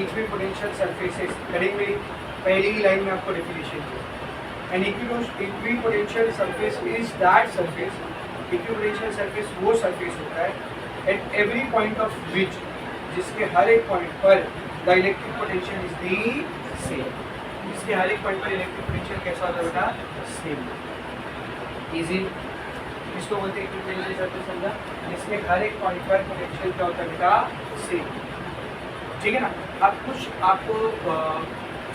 equipotential surfaces, heading मेरी पहली ही लाइन में आपको डेफिनेशन दी। An equipotential surface is that surface, equipotential surface वो सरफेस होता है at every point of which, जिसके हर एक पॉइंट पर the electric potential is the same, जिसके हर एक पॉइंट पर इलेक्ट्रिक पोटेंशियल कैसा होता है बेटा, सेम। इजी, इसको बोलते हैं इक्विपोटेंशियल सरफेस, समझा, जिसमें हर एक पॉइंट पर पोटेंशियल क्या होता है बेटा, सेम। ठीक है ना। अब कुछ आपको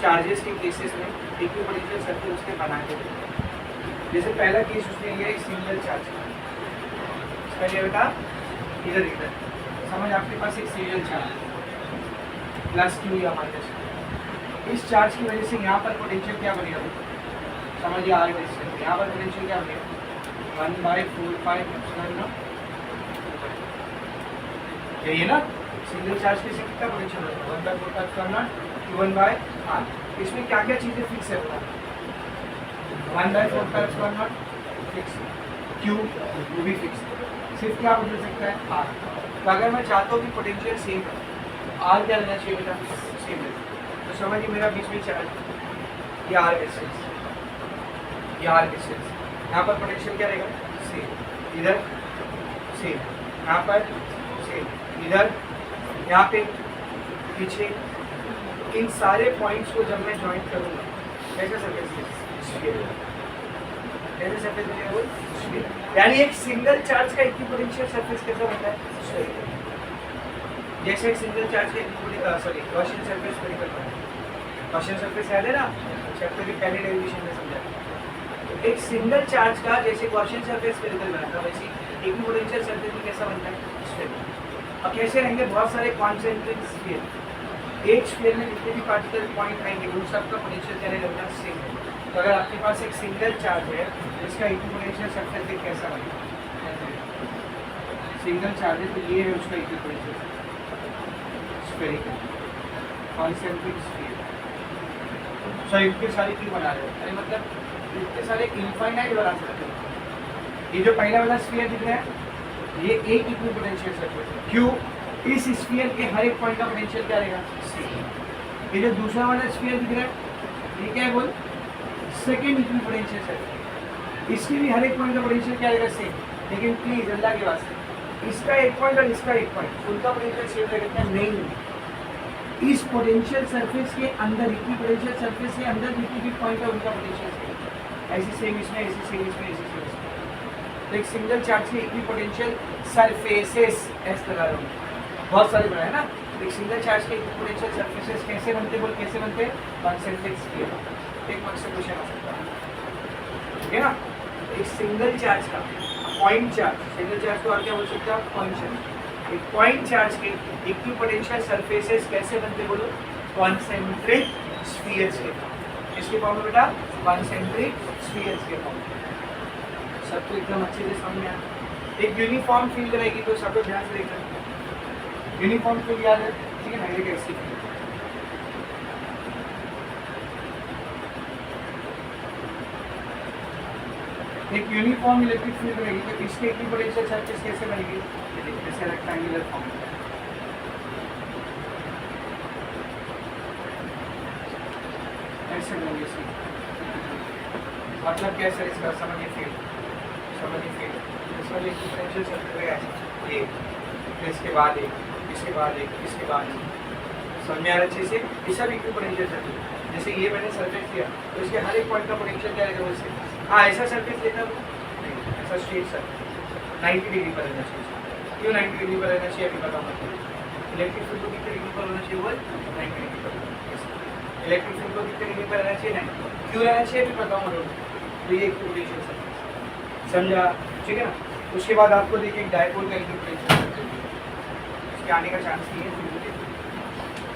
चार्जेस के केसेस में इक्विपोटेंशियल सरफेस उसके बना के देते हैं। जैसे पहला केस उसने लिया एक सिंगल चार्ज का, इसका लिया बेटा इधर इधर, समझ, आपके पास एक सिंगल चार्ज प्लस क्यू या माइनस, इस चार्ज की वजह से यहाँ पर पोटेंशियल क्या बनेगा, समझिए आर डिस्टेंस, यहाँ पर पोटेंशियल क्या बनेगा, 1/4π यही है ना। सिंगल चार्ज के से कितना पोटेंशियल होगा, 1/4π Q1/r। इसमें क्या क्या चीजें फिक्स है बता, 1/4π फिक्स, Q वो भी फिक्स, सिर्फ क्या बदल सकता है, R। तो अगर मैं चाहता हूँ कि पोटेंशियल सेम है, R क्या रहना चाहिए बेटा, सेम है। तो समझिए मेरा बीच में चार्ज ये R डिस्टेंस, ये R डिस्टेंस, यहाँ पर पोटेंशियल क्या रहेगा, सेम, इधर सेम, यहाँ पर सेम, इधर, यहाँ पे पीछे, इन सारे पॉइंट्स को जब मैं ज्वाइन करूँगा कैसा सरफेस, कैसे सरफेस बनेगा वो, यानी एक सिंगल चार्ज का इक्विपोटेंशियल सरफेस कैसा बनता है, जैसे एक सिंगल चार्ज का गॉसियन सरफेस को निकलता है, गॉसियन सरफेस याद है ना, चैप्टर की पहले डेरिवेशन में समझा। एक सिंगल चार्ज का जैसे गॉसियन सरफेस स्फेरिकल बनता है, वैसे इक्विपोटेंशियल सरफेस में कैसा बनता है, स्फेरिकल। अब कैसे रहेंगे, बहुत सारे कॉन्सेंट्रिक स्फीयर, एक स्फीयर में जितने भी पार्टिकल पॉइंट आएंगे उन सबका पोटेंशियल क्या रहेगा, सेम है। तो अगर आपके पास एक सिंगल चार्ज है इसका इक्विपोटेंशियल सरफेस कैसा बनेगा, सिंगल चार्ज है तो ये है उसका इक्विपोटेंशियल स्फेरिकल कॉन्सेंट्रिक स्फीयर। सो इतने सारे क्यों बना रहे हो, अरे मतलब इतने सारे इनफाइनाइट बना सकते हो। ये जो पहला वाला स्फीयर दिख रहा है ये एक इक्विपोटेंशियल सरफेस है, क्यों, इस स्फीयर के हर एक पॉइंट का पोटेंशियल क्या रहेगा, सेम। ये जो दूसरा वाला स्फीयर दिख रहा है ये क्या है, बोल, सेकेंड इक्विपोटेंशियल सरफेस, इसके भी हर एक पॉइंट का पोटेंशियल क्या रहेगा, सेम। लेकिन प्लीज अल्लाह के वास्ते इसका एक पॉइंट और इसका एक पॉइंट उनका पोटेंशियल सेम रहेगा, नहीं, इस पोटेंशियल सरफेस के अंदर, इक्विपोटेंशियल सरफेस के अंदर जितने भी पॉइंट है उनका पोटेंशियल सेम, ऐसी सेम इसमें, ऐसी सेम इसमें, ऐसी सेम इसमें। तो एक सिंगल चार्ज के इक्विपोटेंशियल सरफेसेस ऐसे लगा रहा हूँ, बहुत सारे बना है ना। एक सिंगल चार्ज के इक्विपोटेंशियल सरफेसेस कैसे बनते, बोल कैसे बनते, कॉन्सेंट्रिक स्फीयर। एक मार्क्स से क्वेश्चन आ सकता है, ठीक है ना। एक सिंगल चार्ज का पॉइंट चार्ज, सिंगल चार्ज को और क्या बोल सकते हैं, पॉइंट चार्ज। एक पॉइंट चार्ज के इक्विपोटेंशियल सरफेसेस कैसे बनते, बोलो, कॉन्सेंट्रिक स्फीयर्स के फॉर्म। इसके फॉर्म में बेटा कॉन्सेंट्रिक स्फीयर्स के फॉर्म, सबको एकदम अच्छे से समझ में आया। एक यूनिफॉर्म फील्ड रहेगी तो सब लोग ध्यान से देखना, यूनिफॉर्म फील्ड याद है, ठीक है ना, ये कैसी फील्ड, एक यूनिफॉर्म इलेक्ट्रिक फील्ड रहेगी तो इसके इक्विपोटेंशियल सरफेस कैसे बनेगी, जैसे रेक्टेंगुलर फॉर्म, ऐसे लेंगे सी, मतलब कैसे इसका समझिए फील्ड, समझिए फील्ड इसमें इक्विपोटेंशियल सर्किट है ये, इसके बाद एक, इसके बाद एक, इसके बाद एक, समझ में आ रहा है अच्छे से। ये सब इक्विपोटेंशियल सर्किट, जैसे ये मैंने सरफेस लिया तो इसके हर एक पॉइंट का पोटेंशियल क्या रहेगा वैसे। हाँ ऐसा सरफेस लेता हूँ नहीं, ऐसा स्ट्रेट सरफेस 90 डिग्री पर रहना चाहिए। क्यों 90 डिग्री पर रहना चाहिए अभी बताऊँ। इलेक्ट्रिक फील्ड को कितने डिग्री पर होना चाहिए, वो 90 डिग्री पर। इलेक्ट्रिक फील्ड को कितने डिग्री पर रहना चाहिए, नहीं क्यों रहना चाहिए अभी बताऊँ लोग। तो ये इक्विपोटेंशियल सर्किट समझा, ठीक है ना। उसके बाद आपको देखिए डायपोल का इक्विपोटेंशियल सर्किट, उसके आने का चांस नहीं है,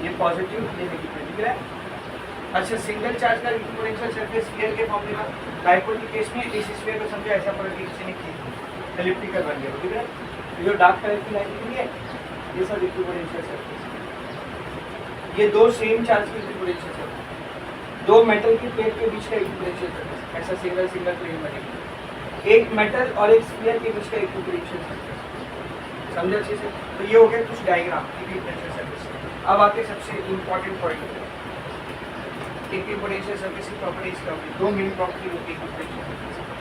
ये पॉजिटिव ये नेगेटिव दिख रहा है। अच्छा सिंगल चार्ज का इक्विपोटेंशियल सर्किट स्फीयर के फॉर्मूला, डायपोल के केस में इस स्फीयर को समझा ऐसा पड़ा कि किसी ने खींच एलिप्टिकल बन गया, ठीक है। जो डार्क कलर की लाइन दिख रही है ये सब इक्विपोटेंशियल सर्किट, ये दो सेम चार्ज के इक्विपोटेंशियल सर्किट, दो मेटल की प्लेट के बीच का इक्विपोटेंशियल सर्किट, ऐसा सिंगल सिंगल प्लेन बनेगा, एक मेटल और एक स्फीयर के बीच का इक्विपोटेंशियल सर्किट, समझा अच्छे से। तो ये हो गया कुछ डायग्राम इक्विपोटेंशियल सर्किट। अब आते सबसे इंपॉर्टेंट पॉइंट, इक्विपोटेंशियल सर्किट की प्रॉपर्टीज क्या होगी। दो मेन प्रॉपर्टी होती है इक्विपोटेंशियल सर्किट,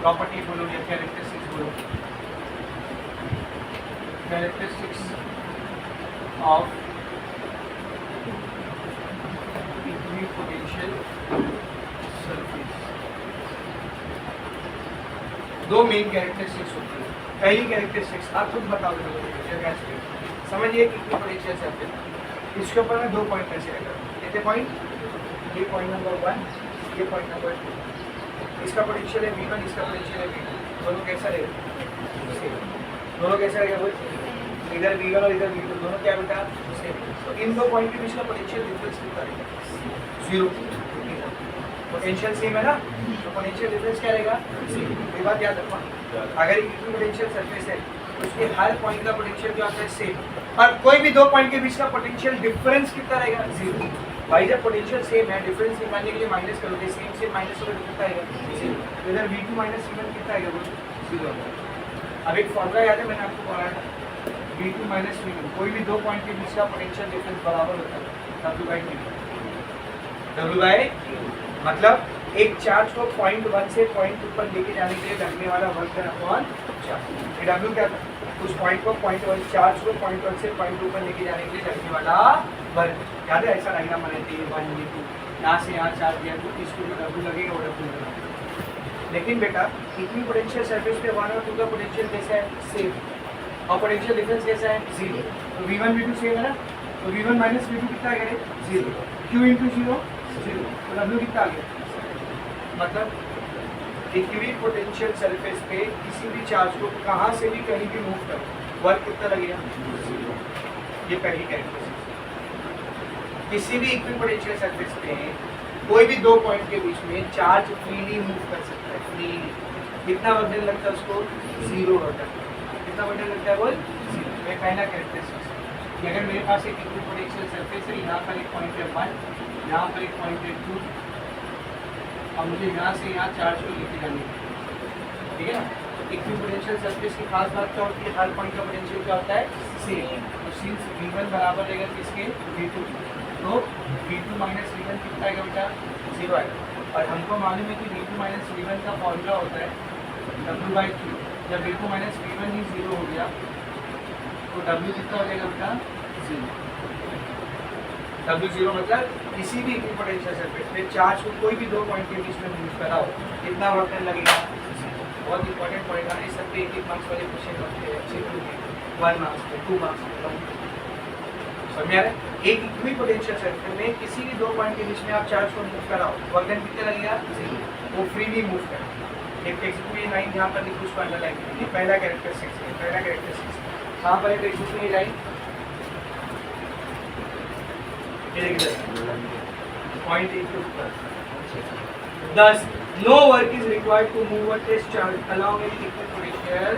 प्रॉपर्टी बोलो या कैरेक्टरिस्टिक्स बोलो, कैरेक्टरिस्टिक्स ऑफ इक्विपोटेंशियल सर्किट। दो मेन कैरेक्टरिस्टिक्स होती है। पहली कैरेक्टरिस्टिक्स आप खुद बताओ, समझिए इक्विपोटेंशियल सर्किट, इसके ऊपर मैं दो पॉइंट ऐसे रखा, ये पॉइंट, ये पॉइंट नंबर 1, ये पॉइंट नंबर 2, इसका पोटेंशियल है V1, इसका पोटेंशियल है V2, दोनों कैसा रहेगा सेम, दोनों कैसा रहेगा वो इधर V1 और इधर V2 दोनों क्या बेटा सेम। तो इन दो पॉइंट के बीच का पोटेंशियल डिफरेंस कितना रहेगा, 0। पोटेंशियल सेम है ना, तो पोटेंशियल डिफरेंस क्या रहेगा सेम। ये बात याद रखना, अगर इक्विपोटेंशियल सर्फेस है तो उसके हर पॉइंट का पोटेंशियल जो आता है सेम, और कोई भी दो पॉइंट के बीच का पोटेंशियल डिफरेंस कितना रहेगा 0। भाई जब पोटेंशियल सेम है डिफरेंस निकालने के लिए माइनस करोगे, सेम से माइनस करोगे कितना आएगा 0। तो इधर V2 माइनस V1 कितना आएगा वो 0। अब एक फॉर्मूला याद है मैंने आपको बताया था, V2 माइनस V1, कोई भी दो पॉइंट के बीच का पोटेंशियल डिफरेंस बराबर होता है W/T। मतलब एक चार्ज को पॉइंट 1 से पॉइंट 2 पर लेके जाने के लिए लगने वाला work done upon charge. W क्या था, उस पॉइंट को पॉइंट 1 चार्ज को पॉइंट 1 से पॉइंट 2 पर लेके जाने के लिए लगने वाला वर्क। याद है ऐसा डायग्राम बनाते हैं 1 ये 2, यहाँ से यहाँ चार्ज दिया तो इसको जो W लगेगा वो W लगेगा। लेकिन बेटा इक्विपोटेंशियल सरफेस पे 1 और 2 का पोटेंशियल कैसा है सेम, और पोटेंशियल डिफरेंस कैसा है 0। तो V1 V2 सेम है ना, तो V1 माइनस V2 कितना आ गया 0, Q इंटू 0 0, तो W कितना आ गया। मतलब इक्विपोटेंशियल सरफेस पे किसी भी चार्ज को कहाँ से भी कहीं भी मूव करो वर्क कितना लगेगा 0। ये पहली कैरेक्टरिस्टिक। किसी भी इक्विपोटेंशियल सरफेस पे कोई भी दो पॉइंट के बीच में चार्ज फ्रीली मूव कर सकता है, फ्रीली। कितना वजन लगता है उसको 0 वजन, कितना वजन लगता है वो 0। ये पहला कैरेक्टरिस्टिक। अगर मेरे पास एक इक्विपोटेंशियल सरफेस है, यहाँ पर एक पॉइंट है 1, यहाँ पर एक पॉइंट है 2, अब मुझे यहाँ से यहाँ चार्ज को लेके जाने ठीक है ना। इक्विपोटेंशियल सरफेस की खास बात क्या होती है, हर पॉइंट का पोटेंशियल क्या होता है सेम। तो सिंस V1 बराबर रहेगा किसके V2, तो V2 माइनस V1 कितना आएगा बेटा 0 आएगा। और हमको मालूम है कि V2 माइनस V1 का फॉर्मूला होता है W/Q। जब V2 माइनस V1 ही 0 हो गया तो W कितना हो जाएगा बेटा 0। W0 मतलब किसी भी इक्विपोटेंशियल सरफेस पे चार्ज को कोई भी दो पॉइंट के बीच में मूव कराओ कितना वर्क डन लगेगा। बहुत इंपॉर्टेंट पॉइंट है, इस सब पे 1 मार्क्स वाले क्वेश्चन होते हैं अच्छे के 1 मार्क्स पे 2 मार्क्स पे समझ में आ रहा है। एक इक्विपोटेंशियल सर्किट में किसी भी दो पॉइंट के बीच में आप चार्ज को मूव कराओ वर्क डन कितना लगेगा 0, वो फ्रीली मूव करे। एक एक्सिक्यूटिव लाइन यहाँ पर लिखो उसको अंडरलाइन कीजिए, पहला कैरेक्टरिस्टिक्स है, पहला कैरेक्टरिस्टिक्स कहाँ पर एक एक्सिक्यूटिव लाइन पॉइंट 1 के ऊपर। 10 no work is required to move a test charge along an equipotential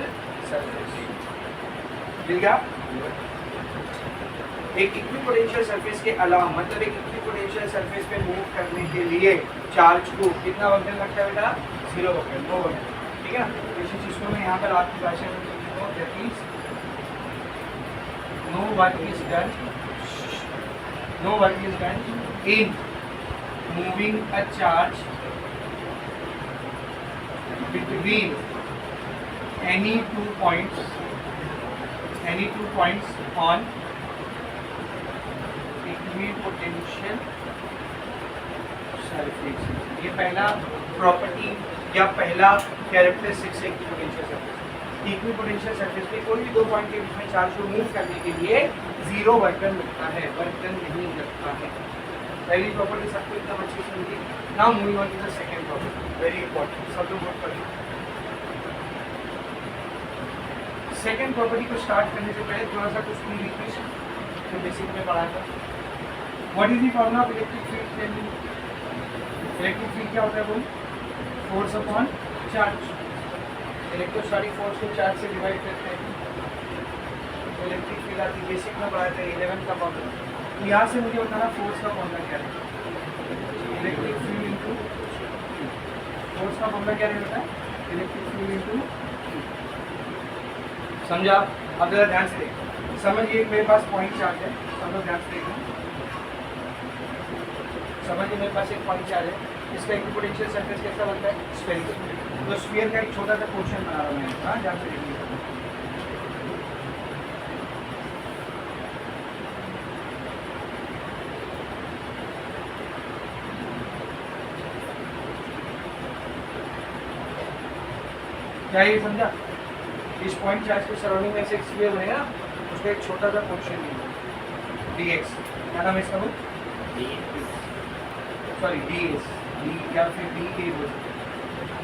surface. मिल गया। एक इक्विपोटेंशियल सरफेस के अलावा मतलब एक इक्विपोटेंशियल सरफेस पे मूव करने के लिए चार्ज को कितना वर्क डन लगता है बेटा 0 वर्क डन, नो वर्क। ठीक है ना। इसी चीज को मैं यहाँ पर आपकी भाषा में लिखता हूँ, that is no work is done, no work is done in moving a charge between any 2 points on equipotential surface. ये पहला प्रॉपर्टी या पहला कैरेक्टरिस्टिक्स है इक्विपोटेंशियल सरफेस। इक्विपोटेंशियल सरफेस पे कोई भी 2 पॉइंट के बीच में चार्ज को मूव करने के लिए जीरो वर्क डन लगता है, वर्क डन नहीं लगता है। पहली प्रॉपर्टी सबको एकदम अच्छी से समझिए। Now moving on to the second property, very important, सब लोग नोट करिए। सेकंड प्रॉपर्टी को स्टार्ट करने से पहले थोड़ा सा कुछ रिविजन जो बेसिक में पढ़ा था। What is the formula of electric field? Electric field क्या होता है बोल? Force upon charge. Electrostatic force को चार्ज से डिवाइड करते हैं तो इलेक्ट्रिक फील्ड आती है। बेसिक में पढ़ा था 11 का फॉर्मूला। तो यहाँ से मुझे बताना फोर्स का फॉर्मूला क्या है? इलेक्ट्रिक फील्ड इनटू फोर्स का फॉर्मूला क्या रहता है? Electric field into. समझा? अब जरा ध्यान से देखो, समझिए मेरे पास पॉइंट चार्ज है, सब लोग ध्यान से देखो। समझिए मेरे पास एक पॉइंट चार्ज है, इसका इक्विपोटेंशियल सरफेस कैसा बनता है? स्फेरिकल। तो स्फीयर का एक छोटा सा पोर्शन बना रहा हूँ मैं। हाँ, ध्यान से देखिए। क्या ये समझा? इस पॉइंट चार्ज के सराउंडिंग में से एक स्फीयर बनेगा ना, उसका एक छोटा सा पोर्शन dx। क्या नाम है इसका? बोल सॉरी ds, d या फिर da बोल,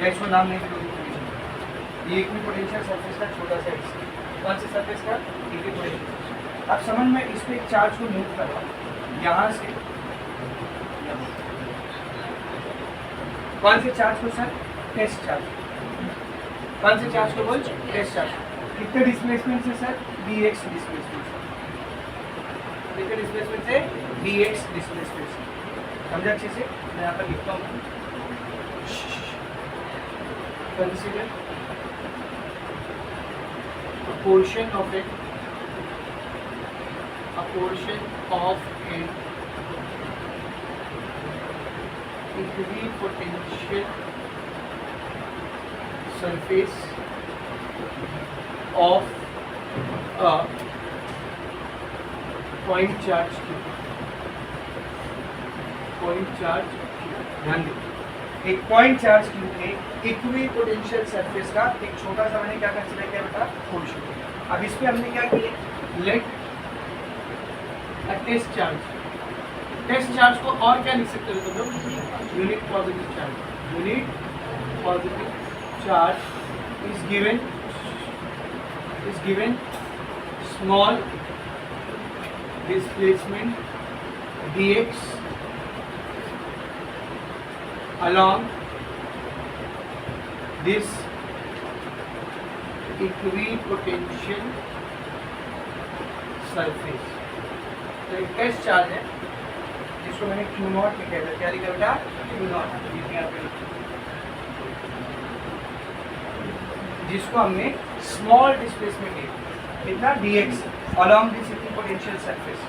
या इसको नाम नहीं दोगे। ये इक्विपोटेंशियल सरफेस का छोटा सा हिस्सा। कौन से सरफेस का? इक्विपोटेंशियल। अब समझ में इस पे एक चार्ज को मूव कर रहा हूँ यहाँ से यहाँ। कौन से चार्ज को सर? Test charge. कौन से चार्ज को बोल? Test charge. कितने डिस्प्लेसमेंट से सर? dx डिस्प्लेसमेंट से। कितने डिस्प्लेसमेंट से? dx डिस्प्लेसमेंट से। समझा अच्छे से? मैं यहाँ पर लिखता हूँ। Consider a portion of an equipotential surface of a point charge Q। Point charge ध्यान दो, एक पॉइंट चार्ज Q के इक्विपोटेंशियल सरफेस का एक छोटा सा मैंने क्या कंसीडर किया बेटा? पोर्शन। अब इस पे हमने क्या किया? Let a test charge. Test charge को और क्या लिख सकते हो तुम लोग? Unit positive charge. Unit positive charge is given small displacement dx along this equipotential surface। तो एक टेस्ट चार्ज है जिसको मैंने Q0 लिखा था। क्या लिखा बेटा? Q0, जिसको हमने स्मॉल डिस्प्लेसमेंट दिया कितना? dx along this equipotential surface।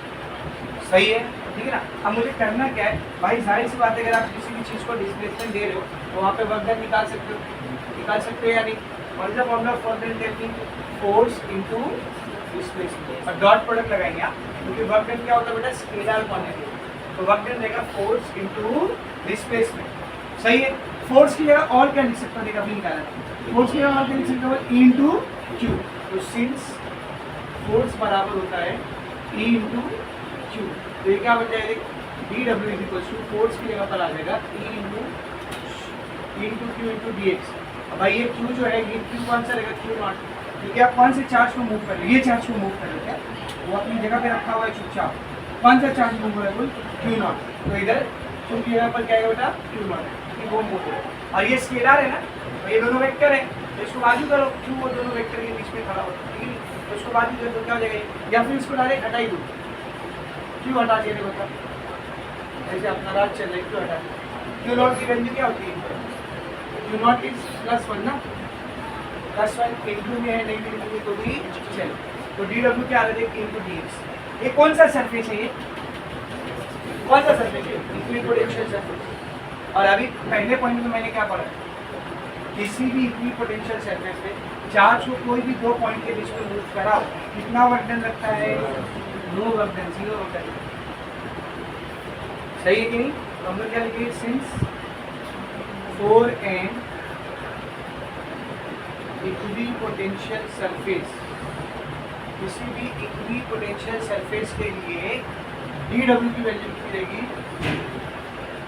सही है, ठीक है ना? अब मुझे करना क्या है भाई? जाहिर सी बात है, अगर आप किसी भी चीज़ को डिस्प्लेसमेंट दे रहे हो तो वहाँ पे वर्क डन निकाल सकते हो या नहीं? What is the formula for the technique? Force into displacement. और डॉट प्रोडक्ट लगाएंगे आप, क्योंकि वर्क डन क्या होता है बेटा? Scalar quantity. तो वर्क डन रहेगा फोर्स इनटू डिस्प्लेसमेंट। सही है। फोर्स की जगह और क्या लिख सकता हूँ? देखा, अभी निकाला। फोर्स की जगह और क्या लिख सकता हूँ? E into Q. तो सिंस फोर्स बराबर होता है E इंटू क्यू, तो ये क्या बन जाएगा? dw इक्वल्स टू फोर्स की जगह पर आ जाएगा E into Q into dx। अब भाई ये क्यू जो है, ये क्यू कौन सा रहेगा? Q0। ठीक है, आप कौन से चार्ज को मूव कर रहे हो? ये चार्ज को मूव कर रहे हो क्या? वो अपनी जगह पे रखा हुआ है चुपचाप। कौन सा चार्ज मूव हो रहा है? बोल Q0। तो इधर क्यू की जगह पर क्या है बेटा? Q0 है, वो मूव हो रहा है। और ये स्केलर है ना, तो ये दोनों वेक्टर है, तो इसको बाजू करो। क्यू वो दोनों वेक्टर के बीच में खड़ा होता है, ठीक है? तो इसको बाजू करो तो क्या हो जाएगा? या फिर इसको डायरेक्ट हटा ही दो। क्यों हटा दिया? बता, ऐसे अपना राज चल रहा है, क्यों हटा? Q0 की वैल्यू क्या होती है? Q0 इज +1 ना, +1 इंटू में है, नहीं इंटू में तो भी चल। तो dw क्या आ रहा है? Into dx। ये कौन सा सरफेस है? ये कौन सा सरफेस है? Equipotential surface. और अभी पहले पॉइंट में मैंने क्या पढ़ा, किसी भी इक्वी पोटेंशियल सरफेस पे चार्ज को कोई भी दो पॉइंट के बीच में मूव कराओ, कितना वर्क डन लगता है, no work done, zero work done. सही है कि नहीं? तो हम लोग क्या लिखेंगे, since 4n equi potential surface, किसी भी इक्वी पोटेंशियल सरफेस के लिए dw की वैल्यू कितनी रहेगी,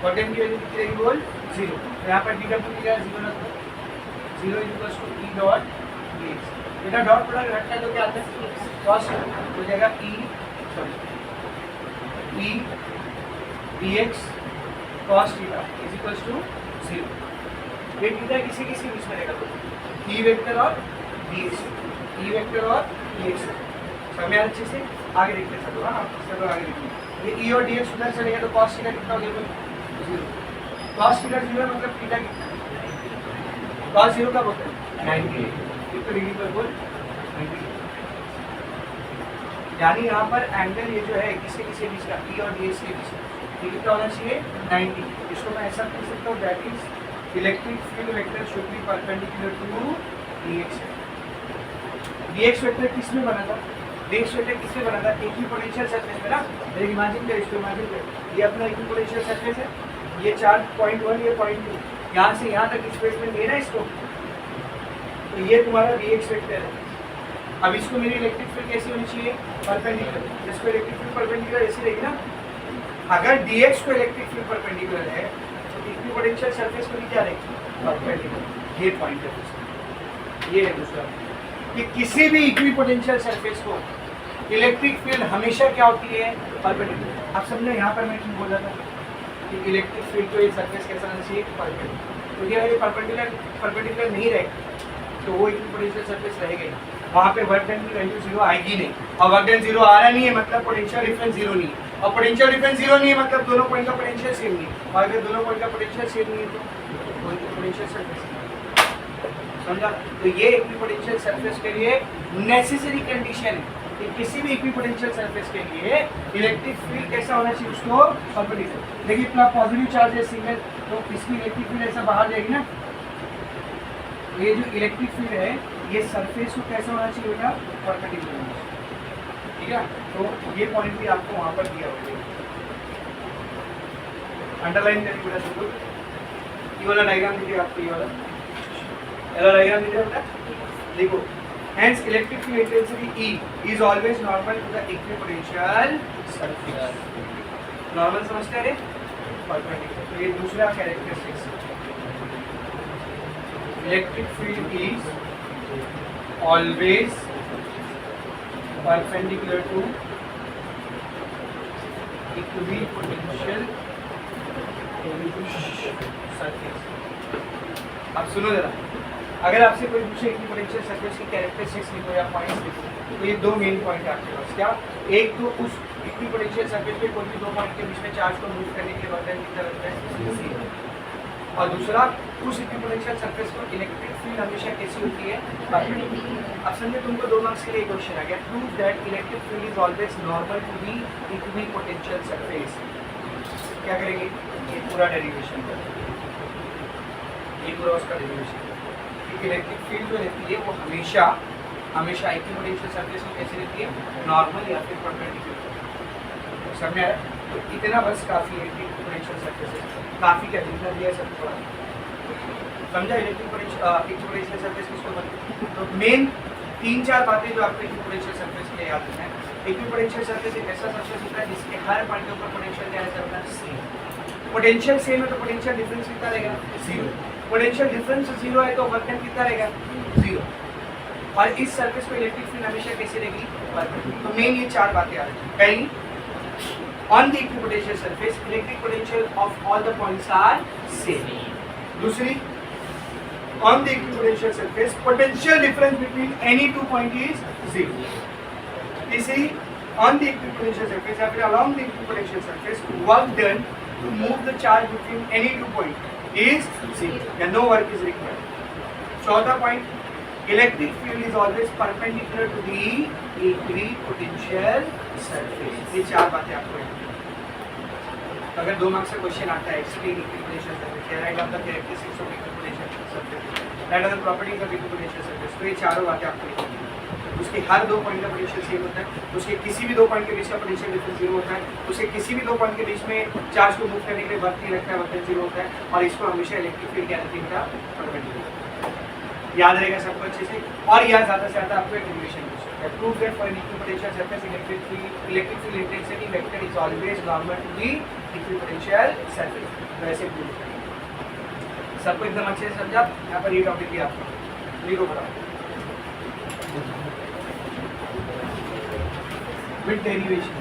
पोटेंशियल की वैल्यू कितनी रहेगी, बोल 0। तो यहाँ पर dw की वैल्यू 0 रखो, 0 equals to e dot dx। बेटा डॉट प्रोडक्ट घटता है तो क्या आता है, cos हो जाएगा e dx cos theta is equals to 0। ये थीटा किसी किसी बीच में रहेगा, तो e वेक्टर और dx, e वेक्टर और dx। समझ आया अच्छे से? आगे देखते हैं चलो, हाँ चलो आगे देखते हैं। ये e और dx उधर चलेगा तो cos थीटा कितना हो गया, 0। cos थीटा 0 मतलब थीटा कितना, cos 0 कब होता है, 90 डिग्री पर, बोल 90। यानी यहाँ पर एंगल ये जो है किसी किसी बीच का, e और dx के बीच, ये कितना होना चाहिए, 90। इसको मैं ऐसा लिख सकता हूँ, that is electric field vector should be perpendicular to dx। dx vector किस में बना था, dx वेक्टर किसमें बना था, इक्विपोटेंशियल सरफेस में ना। मेरे इमेजिन कर, इसको इमेजिन कर, ये अपना इक्विपोटेंशियल सरफेस है, ये चार्ज पॉइंट 1, ये पॉइंट 2, यहाँ से यहाँ तक स्पेस में लेना इसको, तो ये तुम्हारा dx वेक्टर है। अब इसको मेरी इलेक्ट्रिक फील्ड कैसी होनी चाहिए, परपेंडिकुलर। इसको इलेक्ट्रिक फील्ड परपेंडिकुलर ऐसी रहेगी ना। अगर dx को इलेक्ट्रिक फील्ड परपेंडिकुलर है तो इक्विपोटेंशियल सरफेस को भी क्या रहेगी, परपेंडिकुलर। ये पॉइंट है, ये है दूसरा, कि किसी भी इक्विपोटेंशियल सरफेस को इलेक्ट्रिक फील्ड हमेशा क्या होती है, परपेंडिकुलर। आप समझे, यहाँ पर मैं क्यों बोला था कि इलेक्ट्रिक फील्ड को ये सरफेस कैसा होना चाहिए, परपेंडिकुलर। तो ये परपेंडिकुलर नहीं रहेगा तो वो इक्विपोटेंशियल सरफेस रहेगा ही, वहाँ पे वर्क डन की वैल्यू 0 आएगी नहीं। और वर्क डन 0 आ रहा नहीं है मतलब पोटेंशियल डिफरेंस 0 नहीं है, और पोटेंशियल डिफरेंस 0 नहीं है मतलब दोनों पॉइंट का पोटेंशियल सेम नहीं है, और अगर दोनों पॉइंट का पोटेंशियल सेम नहीं है तो कोई पोटेंशियल सरफेस नहीं, समझा? तो ये इक्विपोटेंशियल सरफेस के लिए नेसेसरी कंडीशन है कि किसी भी इक्विपोटेंशियल सरफेस के लिए इलेक्ट्रिक फील्ड कैसा होना चाहिए, उसको परपेंडिकुलर। देखिए इतना पॉजिटिव चार्ज है सिंगल, तो इसकी इलेक्ट्रिक फील्ड ऐसा बाहर जाएगी ना। ये जो इलेक्ट्रिक फील्ड है ये सरफेस को कैसा होना चाहिए बेटा, परपेंडिकुलर होना चाहिए, ठीक है? तो ये पॉइंट भी आपको वहां पर दिया होगा, अंडरलाइन करके बेटा शुरू। ये वाला डायग्राम दीजिए आपको, ये वाला डायग्राम दीजिए बेटा, देखो। Hence electric field intensity E is always normal to the equipotential surface. Normal समझते हैं रे? Perpendicular. तो ये दूसरा characteristics, electric field is always perpendicular to equipotential surface. अब सुनो जरा, अगर आपसे कोई पूछे इक्विपोटेंशियल सरफेस की कैरेक्टरिस्टिक्स लिखो या पॉइंट्स लिखो, तो ये दो मेन पॉइंट है आपके पास। क्या? एक तो उस इक्विपोटेंशियल सरफेस पे कोई भी दो पॉइंट के बीच में चार्ज को मूव करने के वर्क डन कितना लगता है, और दूसरा उस इक्विपोटेंशियल सरफेस पर इलेक्ट्रिक फील्ड हमेशा कैसी होती है, परपेंडिकुलर। अब समझे, तुमको 2 मार्क्स के लिए क्वेश्चन आ गया, prove that electric field is always normal to the equipotential surface. क्या करेंगे, ये पूरा डेरिवेशन करेंगे, ये पूरा उसका डेरिवेशन। इलेक्ट्रिक फील्ड जो रहती है वो हमेशा हमेशा इक्विपोटेंशियल सरफेस में कैसे रहती है, नॉर्मल या फिर परपेंडिकुलर। समझ आया? तो इतना बस काफ़ी है इक्विपोटेंशियल सरफेस, काफ़ी क्या जितना दिया सब थोड़ा समझा। इक्विपोटेंशियल सरफेस किसको बनती है, तो मेन 3-4 बातें जो आपको इक्विपोटेंशियल सरफेस के लिए याद रखना है। इक्विपोटेंशियल सरफेस एक ऐसा सरफेस होता है जिसके हर पॉइंट के ऊपर पोटेंशियल क्या रहता है, सेम। पोटेंशियल सेम है तो पोटेंशियल डिफरेंस कितना रहेगा, 0। पोटेंशियल डिफरेंस 0 है तो वर्क डन कितना रहेगा, 0। और इस सरफेस को इलेक्ट्रिक फील्ड हमेशा कैसे रहेगी, परपेंडिकुलर। तो मेन ये 4 बातें आ रही हैं। पहली, on the equipotential surface electric potential of all the points are same. दूसरी, on the equipotential surface potential difference between any 2 point is 0। तीसरी, ऑन द इक्विपोटेंशियल सरफेस या फिर along the equipotential surface work done to move the charge between any 2 points is 0 and no work is required. चौथा point, electric field is always perpendicular to the equipotential surface. ये 4 बातें आपको याद रखनी है। तो अगर 2 मार्क्स का क्वेश्चन आता है explain equipotential surface, right of the characteristics of equipotential surface, right of the properties of equipotential surface, तो ये चारों बातें आपको लिखनी है। उसके हर 2 पॉइंट का पोटेंशियल सेम होता है, उसके किसी भी 2 पॉइंट के बीच का पोटेंशियल डिफरेंस 0 होता है, उसके किसी भी 2 पॉइंट के बीच में चार्ज को मूव करने के लिए वर्क नहीं लगता है, वर्क 0 होता है, और इसको हमेशा इलेक्ट्रिक फील्ड की एनर्जी का फंडामेंटल याद रहेगा सबको अच्छे से। और यह ज़्यादा से ज़्यादा आपको एक रिलेशन पूछता है, prove that for an equipotential surface electric field intensity vector is always normal to the equipotential surface. तो ऐसे प्रूव करेंगे, सबको एकदम अच्छे से समझा। यहाँ पर ये टॉपिक भी आपको लिखो पड़ा विद डेरिवेशन।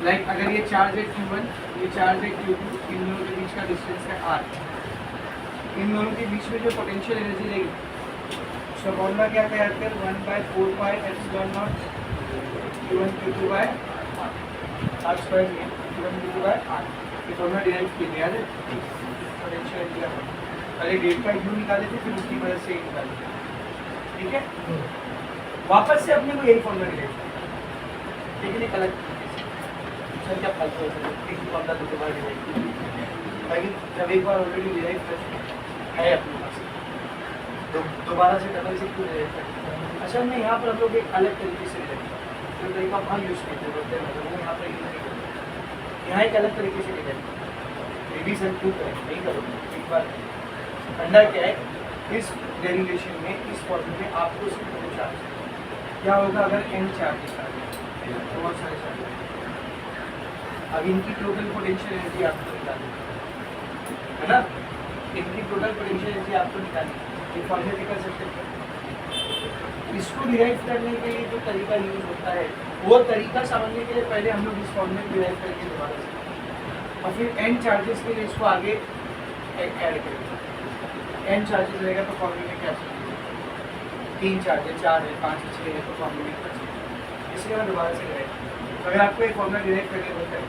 लाइक अगर ये चार्ज है Q1, ये चार्ज है Q2, इन दोनों के बीच का डिस्टेंस है R, इन दोनों के बीच में जो पोटेंशियल एनर्जी रहेगी उसका फॉर्मूला क्या तैयार कर 1/4πε0 Q1 Q2 by R square Q1 Q2 by R। ये फॉर्मूला डिराइव किया याद है पोटेंशियल एनर्जी का। पहले डेट का U निकाले थे, फिर उसकी मदद से निकाले थे, ठीक है। वापस से अपने को यही फॉर्मूला डिराइव करना, लेकिन एक अलग सर क्या फालतू है एक फॉर्मूला दोबारा डिराइव ताकि जब एक बार ऑलरेडी डिराइव कर है अपने पास तो दोबारा से डबल से क्यों डिराइव करें। अच्छा मैं यहाँ पर हम लोग एक अलग तरीके से डिराइव करते हैं, जो तरीका हम यूज़ करते हैं वो यहाँ पर यूज़ नहीं करते, यहाँ एक अलग तरीके से डिराइव करते हैं। रिवीजन क्यों करें, नहीं करोगे एक बार। अंडर क्या है इस डेरिवेशन में, इस फॉर्मूले में आपको सिर्फ 2 चार्ज क्या होगा अगर n चार्जेस आ गए तो बहुत सारे चार्ज। अब इनकी टोटल पोटेंशियल एनर्जी आपको निकालनी है ना, इनकी टोटल पोटेंशियल एनर्जी आपको निकालनी है, ये फॉर्मूले कर सकते हैं। इसको डिराइव करने के लिए जो तरीका यूज होता है वो तरीका समझने के लिए पहले हम लोग इस फॉर्मूले को डिराइव करके दोबारा से और फिर n चार्जेस के लिए इसको आगे ऐड करेंगे। n चार्जेस रहेगा तो फॉर्मूले में क्या चाहिए 3 चार्ज है, 4 है, 5 है, 6 है, तो फॉर्मूले में क्या चाहिए, इसलिए मैं दोबारा से डिराइव। अगर आपको एक फॉर्मूला डिराइव करने होता है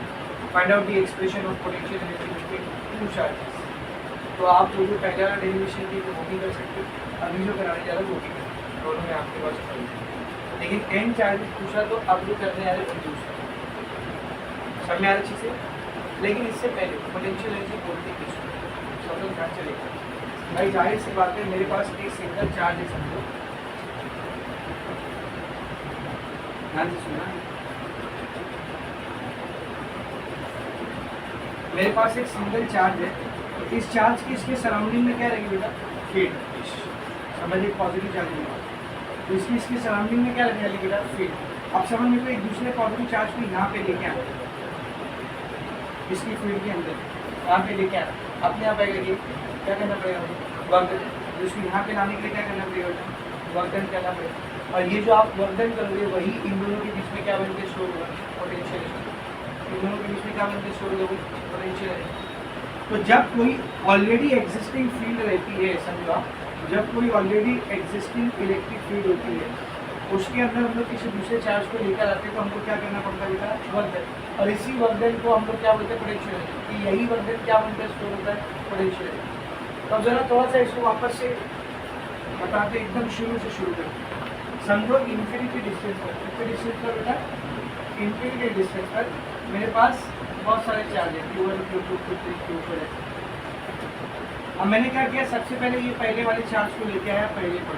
find out the expression of potential energy between 2 charges, तो आप जो पहला डेरिवेशन की वो भी कर सकते हो, अभी जो कराने जा रहे हो वो भी कर, दोनों में आपके पास है। लेकिन n चार्जेस पूछा तो अब जो करने आ रहे वो दूसरा समझ में आ रही अच्छी से। लेकिन इससे पहले पोटेंशियल एनर्जी बोलते किस सब लोग ध्यान चलेगा भाई, जाहिर सी बात है मेरे पास एक सिंगल चार्ज है, समझो ध्यान से सुना, मेरे पास एक सिंगल चार्ज है, तो इस चार्ज की इसके सराउंडिंग में क्या रहेगी बेटा फील्ड, समझिए पॉजिटिव चार्ज होगा तो इसकी इसके सराउंडिंग में क्या लगने वाली बेटा फील्ड। अब समझ में तो एक दूसरे पॉजिटिव चार्ज को यहाँ पे लेके आना, इसकी फील्ड के अंदर यहाँ पे लेके आना, अपने आप आएगा ये क्या करना पड़ेगा वर्क डन, उसको यहाँ पे लाने के लिए क्या करना पड़ेगा वर्क डन करना पड़ेगा। और ये जो आप वर्क डन करोगे वही इन दोनों के बीच में क्या बनकर स्टोर होगा पोटेंशियल, इन दोनों के बीच में क्या बनकर स्टोर होगा पोटेंशियल। तो जब कोई ऑलरेडी एग्जिस्टिंग फील्ड रहती है, समझो जब कोई ऑलरेडी एग्जिस्टिंग इलेक्ट्रिक फील्ड होती है उसके अंदर हम लोग किसी दूसरे चार्ज को लेकर आते हैं तो हमको क्या करना पड़ता है बेटा वर्क डन, और इसी वर्क डन को हम लोग क्या बोलते हैं पोटेंशियल, कि यही वर्क डन क्या बनकर स्टोर होता है पोटेंशियल। तो जरा थोड़ा सा इसको वापस से बताते एकदम शुरू से शुरू करते समझो इन्फिनिटी डिस्टेंस पर, कितने डिस्टेंस पर बेटा इन्फिनिटी डिस्टेंस पर मेरे पास बहुत सारे चार्ज है Q1 Q2 Q3 Q4 है। अब मैंने क्या किया सबसे पहले ये पहले वाले चार्ज को लेके आया पहले पर,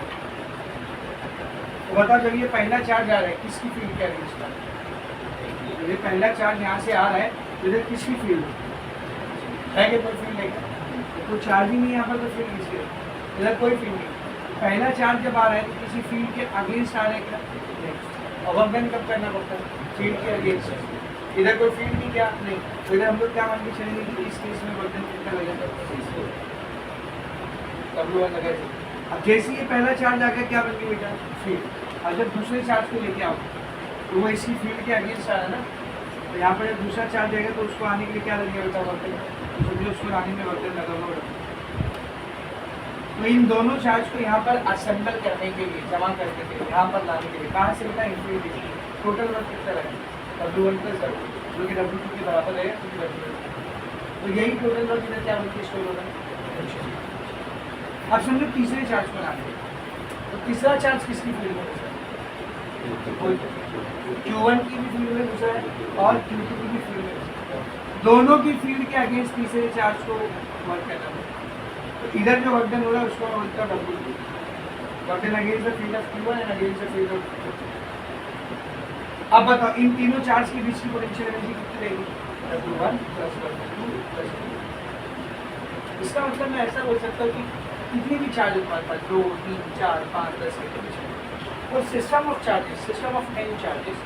तो बताओ जब ये पहला चार्ज आ रहा है किसकी फील्ड क्या है इसका, ये पहला चार्ज यहाँ से आ रहा है इधर किसकी फील्ड है कि कोई फील्ड है, कोई चार्ज ही नहीं यहाँ पर, तो फील्ड किसकी है इधर कोई फील्ड नहीं। पहला चार्ज जब आ रहा है तो किसी फील्ड के अगेंस्ट आ रहा है क्या, और वर्क डन कब करना पड़ता है फील्ड के अगेंस्ट, इधर कोई फील्ड नहीं क्या नहीं, तो इधर हम लोग क्या मान के चलेंगे कि इस केस में वर्क डन कितना लगेगा W1 लगा। अब जैसे ये पहला चार्ज आ गया क्या बन गया बेटा फील्ड, और जब दूसरे चार्ज को लेके आओ तो वो इसकी फील्ड के अगेंस्ट आ रहा है ना, तो यहाँ पर जब दूसरा चार्ज आएगा तो उसको आने के लिए क्या लगेगा बेटा वर्क डन, तो जो उसको आने में वर्क डन लगा हुआ। तो इन दोनों चार्ज को यहाँ पर असेंबल करने के लिए जमा करने के लिए यहाँ पर लाने के लिए कहाँ से बेटा इन्फिनिटी, टोटल वर्क कितना लगेगा W1 प्लस W जो कि W2 के बराबर रहेगा क्योंकि W2, तो यही टोटल वर्क इधर क्या बनकर स्टोर होगा। अब समझो तीसरे चार्ज को लाने, तो तीसरा चार्ज किसकी फील्ड में होगा Q1 की भी फील्ड में घुसा है और Q2 की भी फील्ड में घुसा है, दोनों की फील्ड के अगेंस्ट तीसरे चार्ज को वर्क करना है। तो इधर जो वर्क डन हो रहा है उसको बोलते हैं W, work done against the field of Q1 and against the field of Q2। अब बताओ इन तीनों चार्ज के बीच की पोटेंशियल एनर्जी कितनी रहेगी? W1 + W2 + W। इसका मतलब मैं ऐसा बोल सकता हूँ कि कितनी भी चार्ज हमारे पास 2, 3, 4, 5, 10 के बीच और system of charges, system of n charges,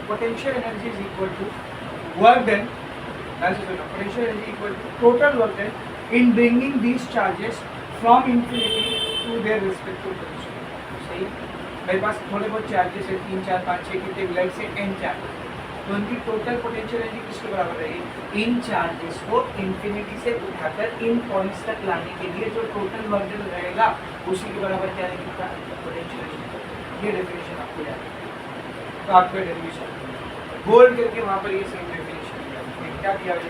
potential energy is equal to work done, potential energy equal to total work done in bringing these charges from infinity to their respective potential. सही, मेरे पास थोड़े बहुत charges है 3, 4, 5, 6 कितने like से n charges, तो उनकी total potential energy किसके बराबर रहेगी? इन चार्जेस को इंफिनिटी से उठाकर इन पॉइंट्स तक लाने के लिए जो टोटल वर्क डन रहेगा उसी के बराबर क्या रहेगा? Potential energy. ये डेफिनेशन आपको याद है, तो आपका डेफिनेशन बोल्ड करके वहां पर ये सेम डेफिनेशन क्या किया है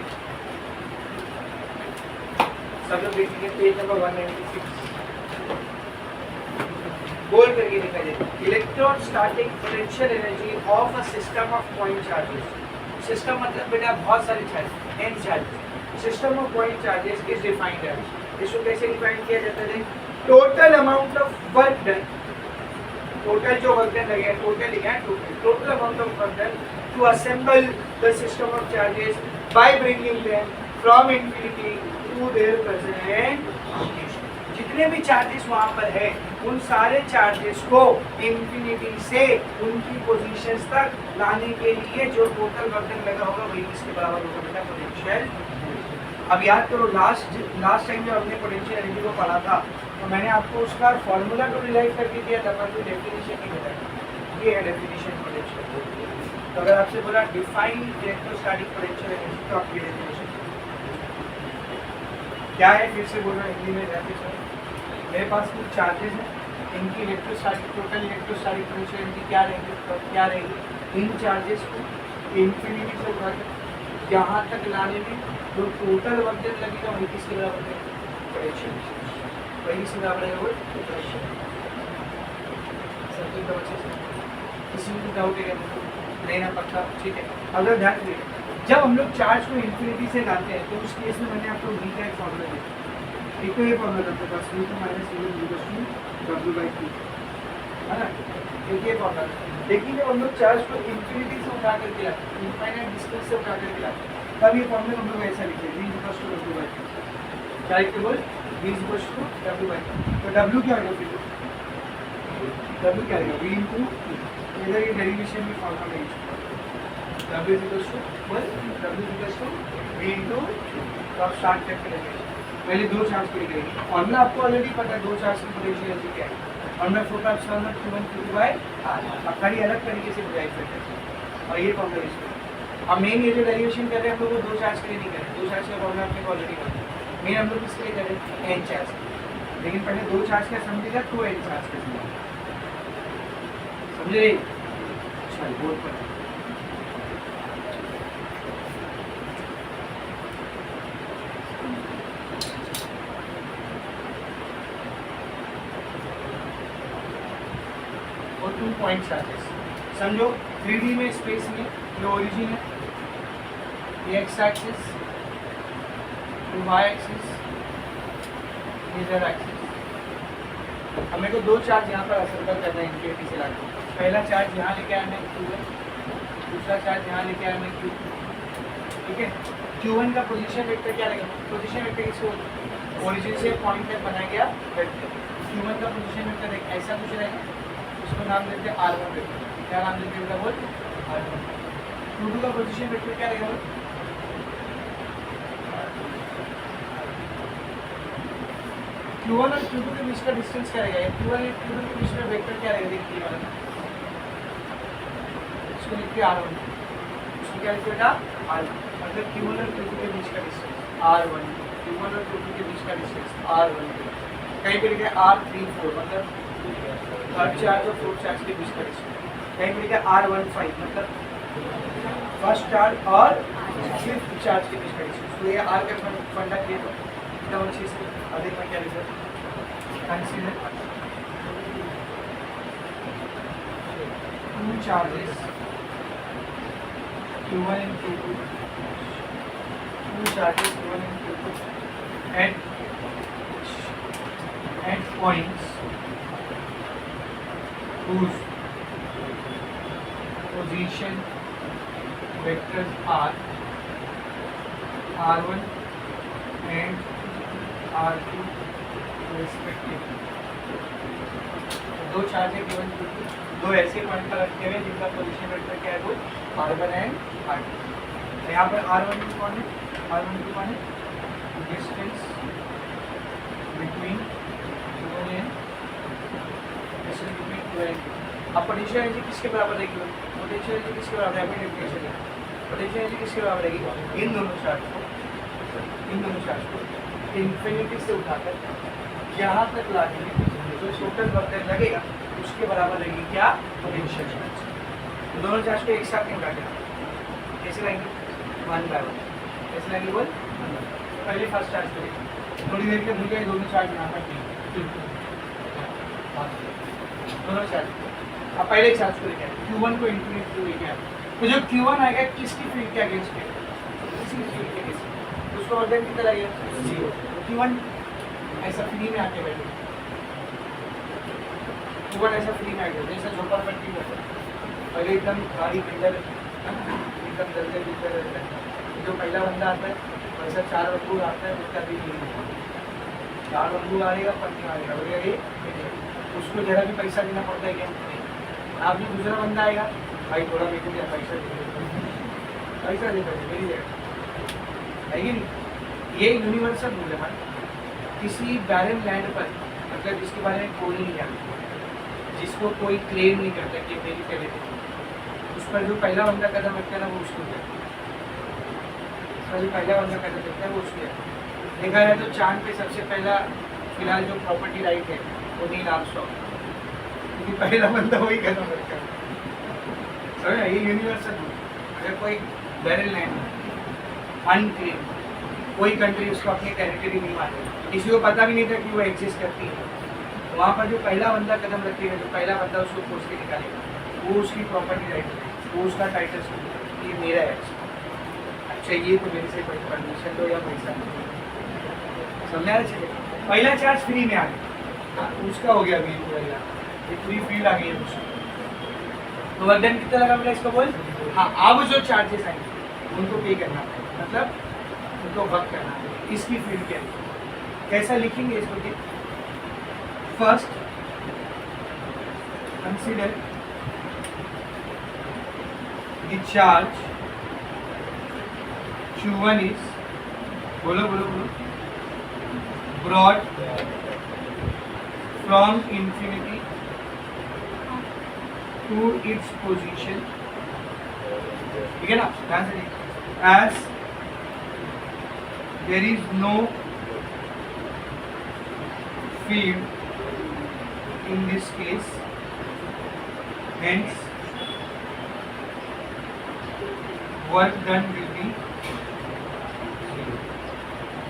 सब लोग देखिए पेज नंबर 196, बोल्ड करके लिखा जाए electrostatic potential energy of a system of point charges. System मतलब बेटा बहुत सारे charges, n charges, system of point charges is defined as, इसको कैसे डिफाइन किया जाता है? Total amount of work done, total जो वर्क डन लगेगा, टोटल लिखा है, total amount of work done to assemble the system of charges by bringing them from infinity to their present location. जितने भी चार्जेस वहां पर है उन सारे चार्जेस को इंफिनिटी से उनकी पोजीशंस तक लाने के लिए जो टोटल वर्क डन लगा होगा वही इसके बराबर होगा बेटा पोटेंशियल। अब याद करो लास्ट टाइम जब हमने पोटेंशियल एनर्जी को पढ़ा था तो मैंने आपको उसका फॉर्मूला तो रिलाइज करके दिया था पर कोई डेफिनेशन नहीं बताया। ये है डेफिनेशन पोटेंशियल। तो अगर आपसे बोला डिफाइन इलेक्ट्रोस्टैटिक पोटेंशियल एनर्जी तो आपकी डेफिनेशन क्या है? फिर से बोल रहा हिंदी में जाके सर, मेरे पास कुछ चार्जेस हैं, इनकी electrostatic total electrostatic potential energy क्या रहेगी? इन चार्जेस को इंफिनिटी से उठाकर यहाँ तक लाने में जो टोटल वर्क डन लगेगा वही किसके बराबर है? पोटेंशियल। वही किसके बराबर है? वो पोटेंशियल। सब किसी भी डाउट है लेना पड़ता, ठीक है। अगर ध्यान रखिए जब हम लोग चार्ज को इंफिनिटी से लाते हैं तो उस केस में मैंने आपको v का एक फॉर्मूला दिया, एक तो ये फॉर्मूला था बस v2 - v1 w/2 है ना, एक ये फॉर्मूला। लेकिन जब हम लोग चार्ज को इंफिनिटी से उठा करके लाते हैं, इनफाइनाइट डिस्टेंस से उठा करके लाते हैं, तब ये फॉर्मूला हम लोग ऐसा लिखते हैं v w/2। क्या लिखते बोल? v w/2। तो w क्या होगा? फिर w क्या आएगा? v × इधर ये डेरिवेशन में फॉर्मूला यूज किया W = V × अब स्टार्ट करके लगेगा। पहले दो चार्ज के लिए फॉर्मूला आपको ऑलरेडी पता है, दो चार्ज की पोटेंशियल एनर्जी क्या है? और मैं फोटा एप्सिलॉन नॉट Q1 Q2/R अब खाली अलग तरीके से डिराइव करते हैं और ये फॉर्मूला यूज करते हैं। अब मेन ये जो डेरिवेशन कर रहे हैं हम लोग दो चार्ज के लिए नहीं कर रहे, दो चार्ज का फॉर्मूला आपने ऑलरेडी पता है। मेन हम लोग किसके लिए कर रहे हैं? n चार्ज, लेकिन पहले दो चार्ज का समझेगा तो n चार्ज का समझे। चल बोर्ड पर टू पॉइंट चार्जेस समझो 3D में स्पेस में ये ओरिजिन है, ये एक्स एक्सिस, ये वाई एक्सिस, ये जेड एक्सिस। हमें को दो चार्ज यहाँ पर असेंबल करना है इंफिनिटी से लाके। पहला चार्ज यहाँ लेके आना है Q1, दूसरा चार्ज यहाँ लेके आना है Q2, ठीक है। Q1 का पोजीशन वेक्टर क्या रहेगा? पोजीशन वेक्टर इसको ओरिजिन से पॉइंट तक बनाया गया वेक्टर। Q1 का पोजीशन वेक्टर ऐसा कुछ रहेगा, उसको नाम देते हैं R1 वेक्टर। क्या नाम देते हैं बोल? R1। Q2 का पोजीशन वेक्टर क्या रहेगा बोल? Q1 और Q2 के बीच का डिस्टेंस क्या रहेगा? Q1 और Q2 के बीच में वेक्टर क्या रहेगा? देखिए वाला इसको लिखते हैं R1, इसको क्या लिखते बेटा? R1। मतलब Q1 और Q2 के बीच का डिस्टेंस R1, Q1 और Q2 के बीच का डिस्टेंस R1। कहीं पे लिखा है R34 मतलब थर्ड चार्ज और फोर्थ चार्ज के बीच का डिस्टेंस। कहीं पे लिखा है R15 मतलब फर्स्ट चार्ज और फिफ्थ चार्ज के बीच का डिस्टेंस। तो ये R का फंडा क्लियर हो एकदम अच्छे से। अधिक में क्या लिखा consider two charges Q1 and Q2, two charges Q1 and Q2 at points whose position vectors are R1 and R2 respectively. दो चार्ज है गिवन Q2, दो ऐसे पॉइंट पर रखे हुए जिनका पोजीशन वेक्टर क्या है वो R1 एंड R2। यहाँ पर R1 की कौन है, R1 की कौन है, distance between Q1 and distance between Q1 and Q2। अब पोटेंशियल एनर्जी किसके बराबर रहेगी, पोटेंशियल एनर्जी किसके बराबर है, अपनी डेफिनेशन है, पोटेंशियल एनर्जी किसके बराबर रहेगी, इन दोनों चार्ज को इन्फिनिटी से उठाकर यहाँ तक लाने में जो टोटल वर्क लगेगा उसके बराबर रहेगी क्या, पोटेंशियल चार्ज। तो दोनों चार्ज को एक साथ नहीं उठाते, कैसे लाएंगे, वन बाय वन, कैसे लाएंगे बोल। पहले फर्स्ट चार्ज करेंगे, थोड़ी देर के मुझे दोनों चार्ज बनाना चाहिए, दोनों चार्ज। अब पहले चार्ज को लेकर Q1 को इन्फिनिटी टू लेके आए, तो जो Q1 आएगा किसकी फील्ड के अगेंस्ट है, किसी फील्ड के अगेंस्ट, उसको वर्क कितना लगेगा, जीरो। Q1 ऐसा फ्री में आके बैठे, Q1 ऐसा फ्री में आके जैसा झोपड़पट्टी में पहले एकदम गाड़ी पिंडर एकदम दलदल रहता है, जो पहला बंदा आता है वैसा चार बंदूक आता है, उसका भी नहीं, चार बंदूक आएगा पर नहीं आएगा, बोलेगा ये उसको जरा भी पैसा देना पड़ता है क्या, आप भी दूसरा बंदा आएगा भाई थोड़ा मेरे को पैसा दे, पैसा दे मेरी जगह है कि नहीं। ये यूनिवर्सल रूल है हमारा, किसी बैरन लैंड पर मतलब जिसके बारे में कोई नहीं जानता, जिसको कोई क्लेम नहीं करता कि मेरी टेरिटरी, उस पर जो पहला बंदा कदम रखता है ना वो उसको है, उस पर जो पहला बंदा कदम रखता है वो उसको है। देखा जाए तो चांद पे सबसे पहला फिलहाल जो प्रॉपर्टी राइट है वो नील आर्मस्ट्रांग, क्योंकि पहला बंदा वही कदम रखता है, समझ ये यूनिवर्सल रूल। अगर कोई बैरन लैंड अनक्लेम, कोई कंट्री उसको अपनी टेरिटरी नहीं मानती, किसी को पता भी नहीं था कि वो एग्जिस्ट करती है, तो वहाँ पर जो पहला बंदा कदम रखेगा, जो पहला बंदा उसको खोज के निकालेगा, वो उसकी प्रॉपर्टी राइट है, वो उसका टाइटल ये मेरा है, अच्छा ये तो मेरे से कोई परमिशन दो या पैसा दो, समझा चले। पहला चार्ज फ्री में आ गया, उसका हो गया अभी पूरा, ये पूरी फील्ड आ गई है उसको, तो वर्धन कितना लगा मेरा इसको बोल। हाँ, अब जो चार्जेस आएंगे उनको पे करना पड़ेगा, मतलब उनको वर्क करना है, इसकी फील्ड क्या है, कैसा लिखेंगे इसको कि first consider the charge Q1 is बोलो brought from infinity to its position, ठीक है ना, ध्यान से देखिए, as there is no field in this case, hence work done will be zero।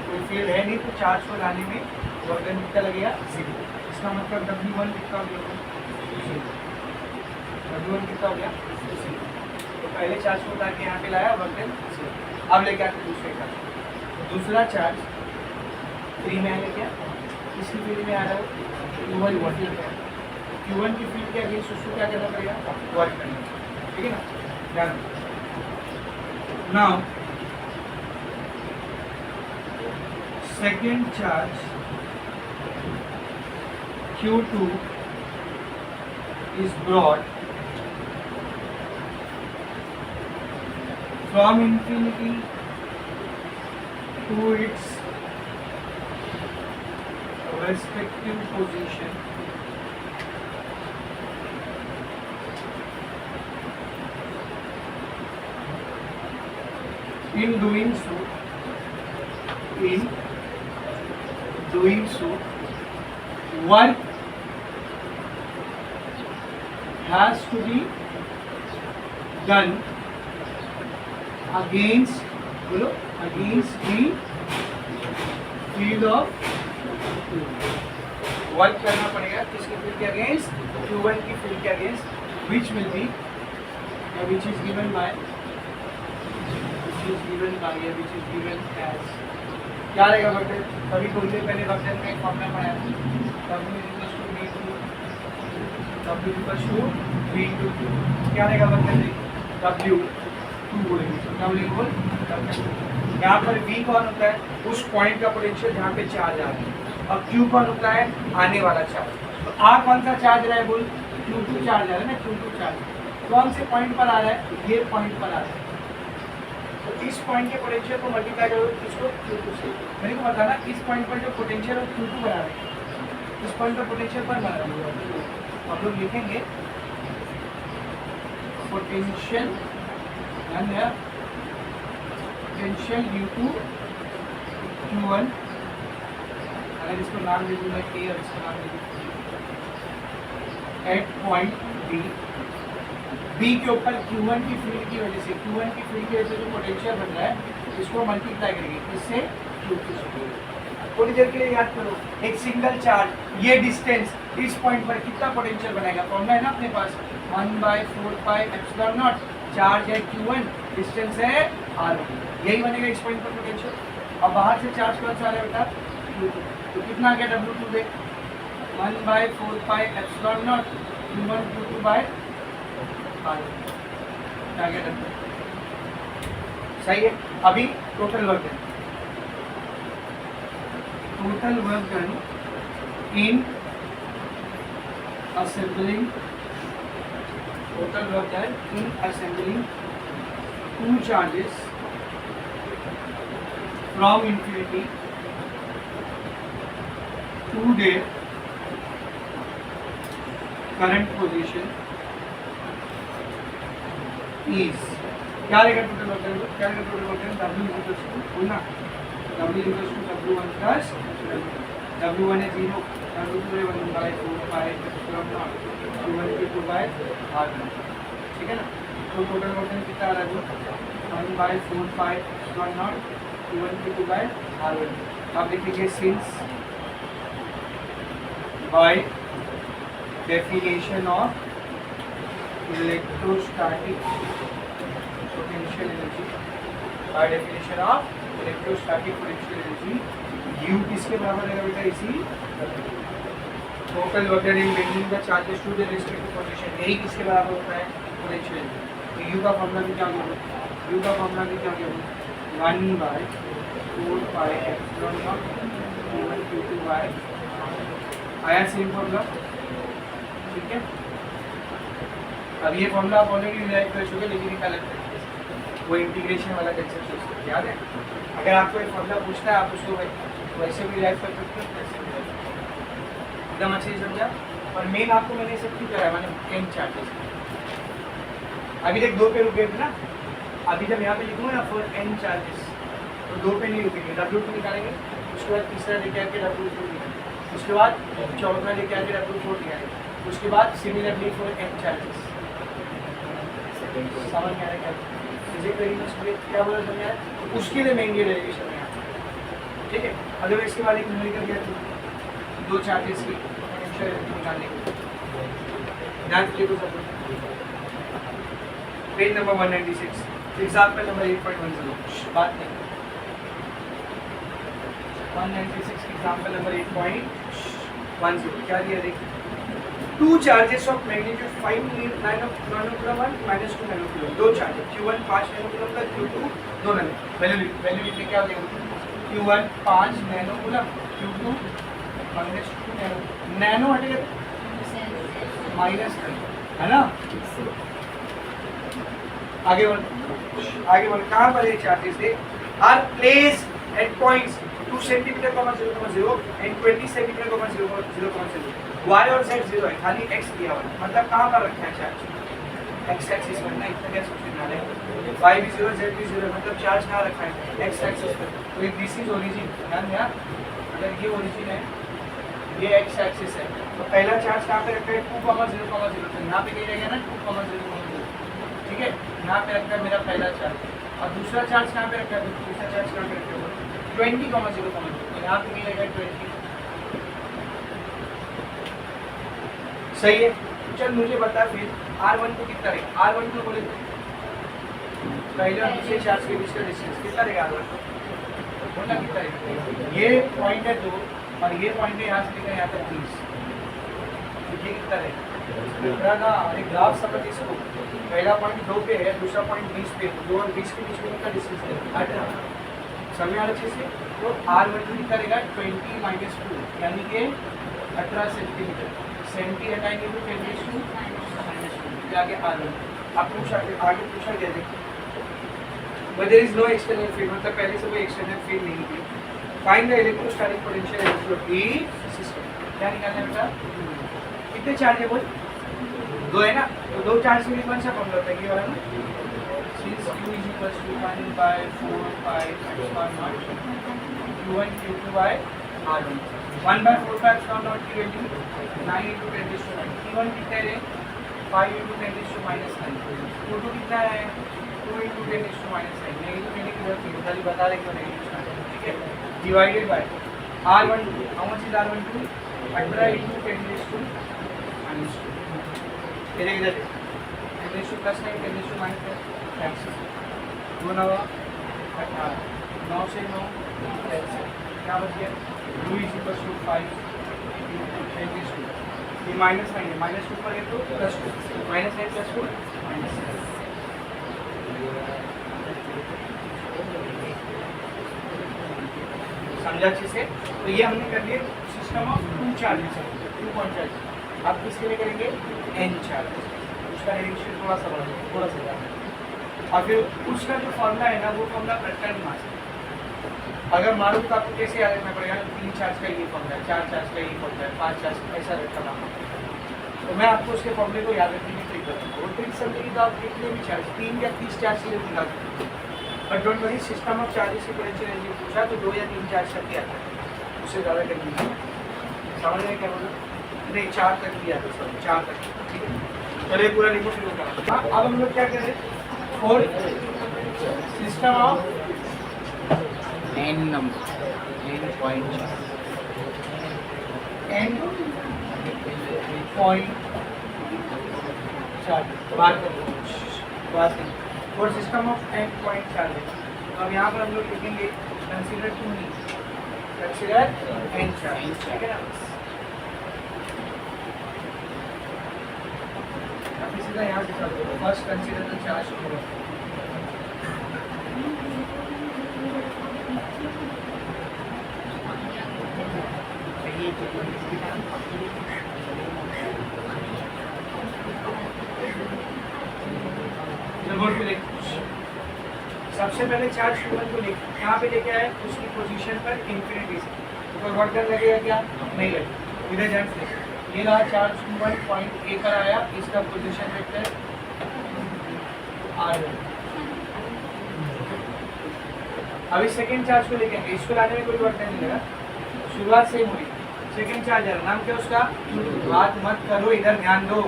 कोई फील्ड है नहीं तो चार्ज को लाने में वर्क डन कितना लगेगा, जीरो। इसका मतलब W1 कितना हो गया, W1 कितना हो गया, तो पहले चार्ज को उठा के यहाँ पे लाया, वर्क डन जीरो। अब लेके आते दूसरे चार्ज, दूसरा चार्ज फ्री में आएगा क्या, किसी फील्ड में आ रहा है Q1 Q1 की फील्ड के अगेंस्ट उसको क्या करना पड़ेगा, वर्क करना, ठीक है ना, ध्यान। Now second charge Q2 is brought from infinity to its respective position in doing so work has to be done against the field of work करना पड़ेगा किसके फील्ड के अगेंस्ट, Q1 की फील्ड के against, which will be which is given by क्या रहेगा button? कभी थोड़ी देर पहले बटन का एक फॉर्मूला पढ़ाया था, W = V क्या रहेगा बटन? W 2 बोलेंगे, W बोल। यहाँ पर V कौन होता है? उस पॉइंट का पोटेंशियल जहाँ पे चार्ज आ रहा है, और Q कौन होता है? आने वाला चार्ज। तो आ कौन सा चार्ज रहा है बोल? Q2 चार्ज आ रहा है ना, Q2 चार्ज कौन से पॉइंट पर आ रहा है? ये पॉइंट पर आ रहा है। तो इस पॉइंट के पोटेंशियल को मल्टीप्लाई करो इसको Q2 से। मेरे को बताना इस पॉइंट पर जो पोटेंशियल है Q2 बना रहे हैं, इस पॉइंट पर पोटेंशियल पर बना रहे हैं। अब लोग लिखेंगे पोटेंशियल ड्यू टू Q1, अगर इसको नाम दे दूँ मैं A और इसको नाम दे दूँ एट पॉइंट B के ऊपर Q1 की फील्ड की वजह से, Q1 की फील्ड की वजह से जो पोटेंशियल बन रहा है इसको मल्टीप्लाई करेंगे इससे Q2 से। थोड़ी देर के लिए याद करो, एक सिंगल चार्ज ये डिस्टेंस इस पॉइंट पर कितना पोटेंशियल बनाएगा? फॉर्मूला है ना अपने पास 1/4πε0। चार्ज है Q1, डिस्टेंस है R1, यही बनेगा इस पॉइंट पर पोटेंशियल। अब बाहर से चार्ज कौन सा आ रहा है बेटा? Q2, तो कितना आ गया W2 दे? 1/4πε0 Q1 Q2/R1 आ गया W। सही है। अभी total work done in assembling two charges from infinity to their current position is क्या रहेगा टोटल वर्क डन? क्या रहेगा total work done? W = W1 है 0, W2 है 1/4πε0 Q1 Q2/R1, ठीक है ना। तो टोटल वर्क डन कितना आ रहा है? 1/4πε0 Q1 Q2/R1। आप लिखिए since by definition of electrostatic potential energy, by definition of electrostatic potential energy U किसके बराबर है बेटा? इसी total work done in bending the charges to the respective position, यही किसके बराबर होता है? पोटेंशियल। तो U का फॉर्मूला भी क्या होगा? 1/4πε0 Q1 Q2/, आया सेम फॉर्मूला, ठीक है। अब ये फॉर्मूला आप ऑलरेडी डिराइव कर चुके, लेकिन एक अलग तरीके से, वो इंटीग्रेशन वाला कंसेप्ट याद है। अगर आपको एक फॉर्मूला पूछता है आप उसको वैसे भी डिराइव कर सकते हो, वैसे भी एकदम अच्छे से समझा। और मेन आपको मैंने सब क्यों कराया, मैंने n चार्जेस अभी तक 2 पे रुके थे ना। अभी जब यहाँ पे लिखूँगा ना फॉर n चार्जेस, तो 2 पे नहीं रुकेंगे, W2 निकालेंगे, उसके बाद तीसरा लेके आके W3 निकालेंगे, उसके बाद चौथा लेके आके W4 निकालेंगे, उसके बाद सिमिलरली फॉर n चार्जेस। समझ में आ रहा है क्या बोला समझ? उसके लिए महंगी डेरिवेशन है, ठीक है। अगर इसके बाद एक न्यूमेरिकल दिया तो 2 चार्जेस की पोटेंशियल निकालने के ध्यान रखिए। तो सब पेज नंबर 196 एग्जाम्पल नंबर 8.10 बात नहीं 196 एग्जाम्पल नंबर 8.10 क्या दिया देखिए। 2 charges of magnitude 5 nanocoulomb and -2 nanocoulomb, 2 charges Q1 5 nanocoulomb का, Q2 2 नैनो। वैल्यू लिखने क्या देंगे? Q1 5 nanocoulomb, Q2 -2 nano. Nano हटेगा माइनस है ना। आगे बढ़ कहाँ पर ये चार्जेस थे? Are place at points 2 centimetre, 0,0 and 20 centimetre, 0,0. y और z 0 है, खाली x दिया हुआ है, मतलब कहाँ पर रखना है चार्ज? x एक्सिस पर ना, इतना क्या सोचना है। y भी 0 z भी 0 है, मतलब चार्ज कहाँ रखा है? x एक्सिस पर। तो ये दिस इज ओरिजिन, ध्यान दिया। अगर ये ओरिजिन है, ये x एक्सिस है, तो पहला चार्ज कहाँ पे रखा है? 2,0,0. तो यहाँ पे कहीं रहेगा ना 2,0,0, ठीक है। यहाँ पे रखा है मेरा पहला चार्ज, और दूसरा चार्ज कहाँ पे रखा है? दूसरा चार्ज कहाँ पे रखा है? 20,0,0. तो यहाँ पे कहीं रहेगा 20. सही है। चल मुझे बता फिर R1 को कितना है? R1 को बोले पहले और दूसरे चार्ज के बीच का डिस्टेंस कितना रहेगा बोलना कितना रहेगा? ये पॉइंट है 2 और ये पॉइंट है यहाँ से लेकर यहाँ तक 20, ये कितना रहेगा ना? अरे ग्राफ समझ इसको, पहला पॉइंट 2 पे है, दूसरा पॉइंट 20 पे, 2 और 20 के बीच में कितना डिस्टेंस है 18, समय आ अच्छे से। तो R12 कितना रहेगा 20 माइनस 2 यानी कि 18 सेंटीमीटर, 70 हटाएंगे तो 10⁻² आगे R1 आप आगे पूछा गया देखिए, but there is no external field, मतलब पहले से कोई एक्सटर्नल फील्ड नहीं थी। Find the electrostatic potential electrode system, क्या निकालना है बेटा? कितने चार्ज है बोल? 2 है ना, तो 2 चार्ज के लिए कौन सा फॉर्मूला होता है ये वाला ना? Since Q is equals to 1 by 4 pi epsilon naught Q1 Q2 by R1, 1 by 4 pi epsilon naught की वैल्यू 9 into 10⁻⁹ Q1 कितना है? 5 into 10⁻⁹ Q2 कितना है? 2 into 10⁻⁹ नेगेटिव मैंने किधर थी खाली बता रहे क्यों नेगेटिव, ठीक है? Divided by R12, how much is R12? 18 into 10⁻⁻², इधर इधर 10⁻+ नहीं 10⁻⁻, 2 9 18, 9 से 9 क्या बच गया? 2 is equals to 5 10⁻², ये माइनस नहीं है, -2 पर है तो +2, -9 + 4 -7, समझा अच्छे से? तो ये हमने कर लिए system of 2 charges, 2 point charge. आप किसके लिए करेंगे? n चार्ज, उसका डायरेक्शन थोड़ा सा बढ़ा, थोड़ा सा ज़्यादा, और फिर उसका जो फॉर्मूला है ना वो फॉर्मूला रटना नहीं मार सकते। अगर मारो तो आपको कैसे याद रखना पड़ेगा? 3 चार्ज का ये फॉर्मूला है, 4 चार्ज का ये फॉर्मूला है, 5 चार्ज का ऐसा रखना होगा। तो मैं आपको उसके फॉर्मूले को याद रखने की ट्रिक बताऊँगा, वो ट्रिक समझेगी तो आप कितने भी चार्ज 3 या 30 चार्ज के लिए निकाल सकते हैं। But don't worry, system of charges की पोटेंशियल एनर्जी पूछा तो 2 या 3 चार्ज तक ही आता है, उससे ज़्यादा करनी है। समझ रहे क्या बोला? नहीं 4 तक ही आता है, सॉरी 4 तक, ठीक है? चलिए पूरा लिखो शुरू करा। हाँ, अब हम लोग क्या कर रहे हैं? For system of n number n point charge और system of n point charges. तो अब यहाँ पर हम लोग लिखेंगे कंसीडर टू नहीं, कंसीडर n चार्ज, ठीक है ना? अभी सीधा यहाँ से चालू करो, फर्स्ट कंसीडर द चार्ज करो। सबसे पहले चार्ज Q1 को यहाँ पे लेके आए, उसकी पोजीशन पर इंफिनिटी से ऊपर वर्क कर लगेगा क्या? नहीं लगेगा, इधर ध्यान से। ये रहा चार्ज Q1 पॉइंट A पर आया, इसका पोजीशन वेक्टर R1। अभी सेकेंड चार्ज को लेके इसको लाने में कोई वर्क नहीं लगा, शुरुआत सेम हुई। सेकेंड चार्ज है, नाम क्या उसका? बात मत करो, इधर ध्यान दो।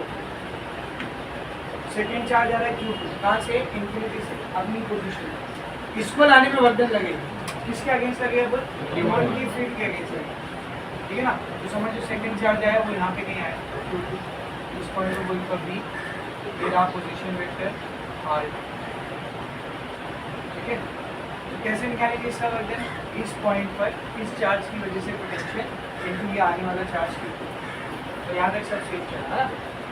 सेकेंड चार्ज आ रहा है Q2, कहाँ से? इंफिनिटी से, अपनी पोजीशन। इसको लाने में वर्क लगेगा, किसके अगेंस्ट लगेगा? बोल डिमांड की फील्ड के अगेंस्ट लगेगा, ठीक है ना? तो समझो सेकेंड चार्ज आया वो यहाँ पे नहीं आया, इस पॉइंट को बोल पर B, ये रहा पोजीशन वेक्टर R, ठीक है? तो कैसे निकालेंगे इसका वर्क? इस पॉइंट पर इस चार्ज की वजह से पोटेंशियल इनटू ये आने वाला चार्ज Q2, तो यहाँ तक सब सेम चला है ना?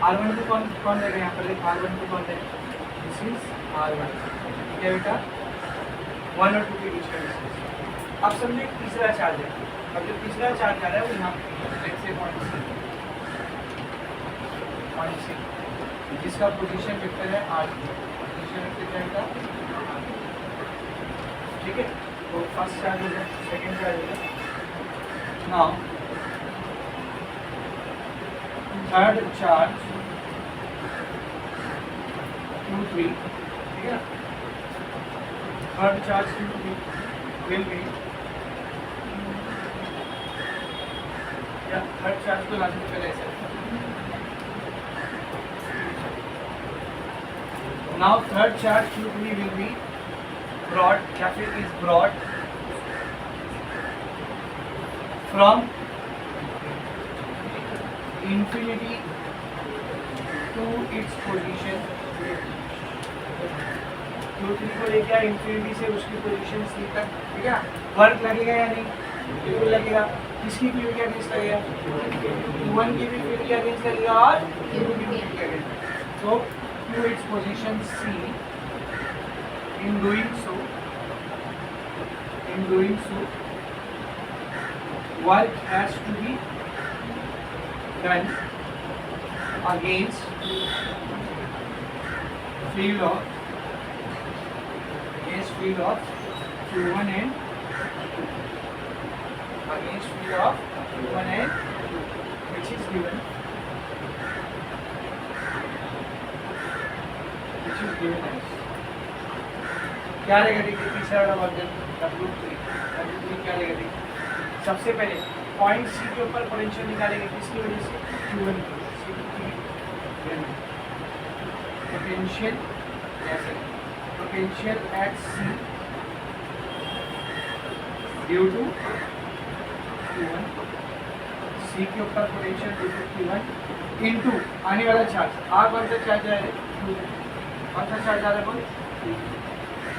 R1 को कौन देगा यहाँ पर? R1 को कौन देगा? दिस इज R1, ठीक है बेटा? 1 और 2 के बीच का डिस्टेंस। अब समझे तीसरा चार्ज है, अब जो तीसरा चार्ज आ रहा है वो यहाँ पे पॉइंट C, जिसका पोजीशन वेक्टर है R, पोजीशन वेक्टर क्या है? ठीक है? तो फर्स्ट चार्ज हो गया, सेकेंड चार्ज हो गया। नाउ थर्ड चार्ज Q3, ठीक है ना? Third charge Q3 will be, या थर्ड चार्ज को लाने से पहले ऐसे। Now third charge Q3 will be brought या फिर is brought from infinity to its position Q3 को लेके आया इंफिनिटी से उसकी पोजीशन C तक, ठीक है। वर्क लगेगा या नहीं? बिल्कुल लगेगा। किसकी फील्ड के अगेंस्ट लगेगा? Q1 की भी फील्ड के अगेंस्ट लगेगा और Q2 की फील्ड के against. So Q its position C. In doing so, work has to be done against field of Q1 and which is given as क्या रहेगा? देखिए तीसरा वाला वर्जन W3 क्या रहेगा? देखिए सबसे पहले पॉइंट C के ऊपर पोटेंशियल निकालेंगे, किसकी वजह से? Q1 potential at C due to Q1, C के ऊपर potential due to Q1 into आने वाला चार्ज। आर कौन सा चार्ज आ रहा है? कौन सा चार्ज आ रहा है बोल?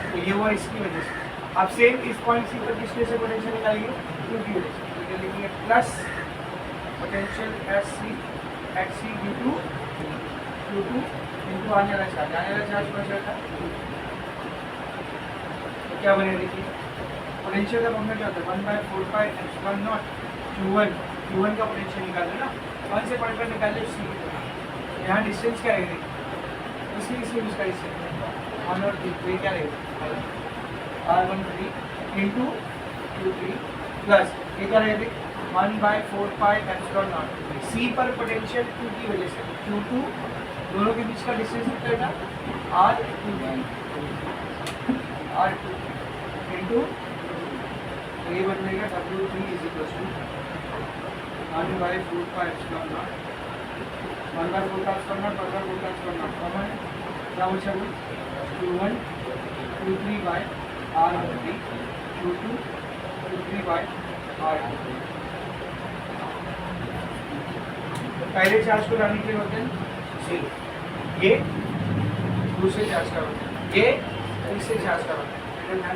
तो ये हुआ इसकी वजह से। अब सेम इस पॉइंट C पर किस वजह से पोटेंशियल निकालेंगे? Q की वजह से। तो लिखेंगे plus potential at C due to Q2 into आने वाला चार्ज कौन सा था? तो क्या बनेगा? देखिए पोटेंशियल का फॉर्मूला क्या होता है? 1/4πε0 Q1 का पोटेंशियल निकाल लो ना, कौन से पॉइंट पर निकाल लो? C की तरफ। यहाँ डिस्टेंस क्या रहेगी? इसकी इसका डिस्टेंस 1 और 3 क्या रहेगा? R13 इंटू Q3 प्लस ये क्या रहेगा? 1/4πε0 C पर पोटेंशियल Q की वजह से Q2 दोनों के बीच का डिस्टेंस कितना रहेगा? R2 इंटू ये बनेगा W3 is equal to 1/4πε0 common क्या बचा? Q1 Q3 by R13 Q2 Q3 by R2। पहले चार्ज को लाने के लिए होते हैं C, ये दूसरे चार्ज का होता है, ये तीसरे चार्ज का होता है।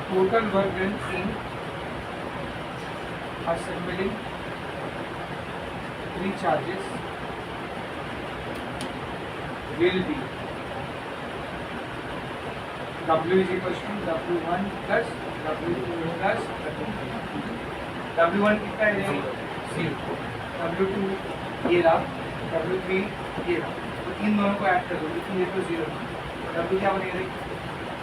Total work done in assembling 3 charges will be W is equal to W1 plus W2 plus W1 कितना है? C, W2 ये रहा, W3 ये रहा, तो इन दोनों को ऐड कर दो, लेकिन ये तो 0 W क्या बनेगा?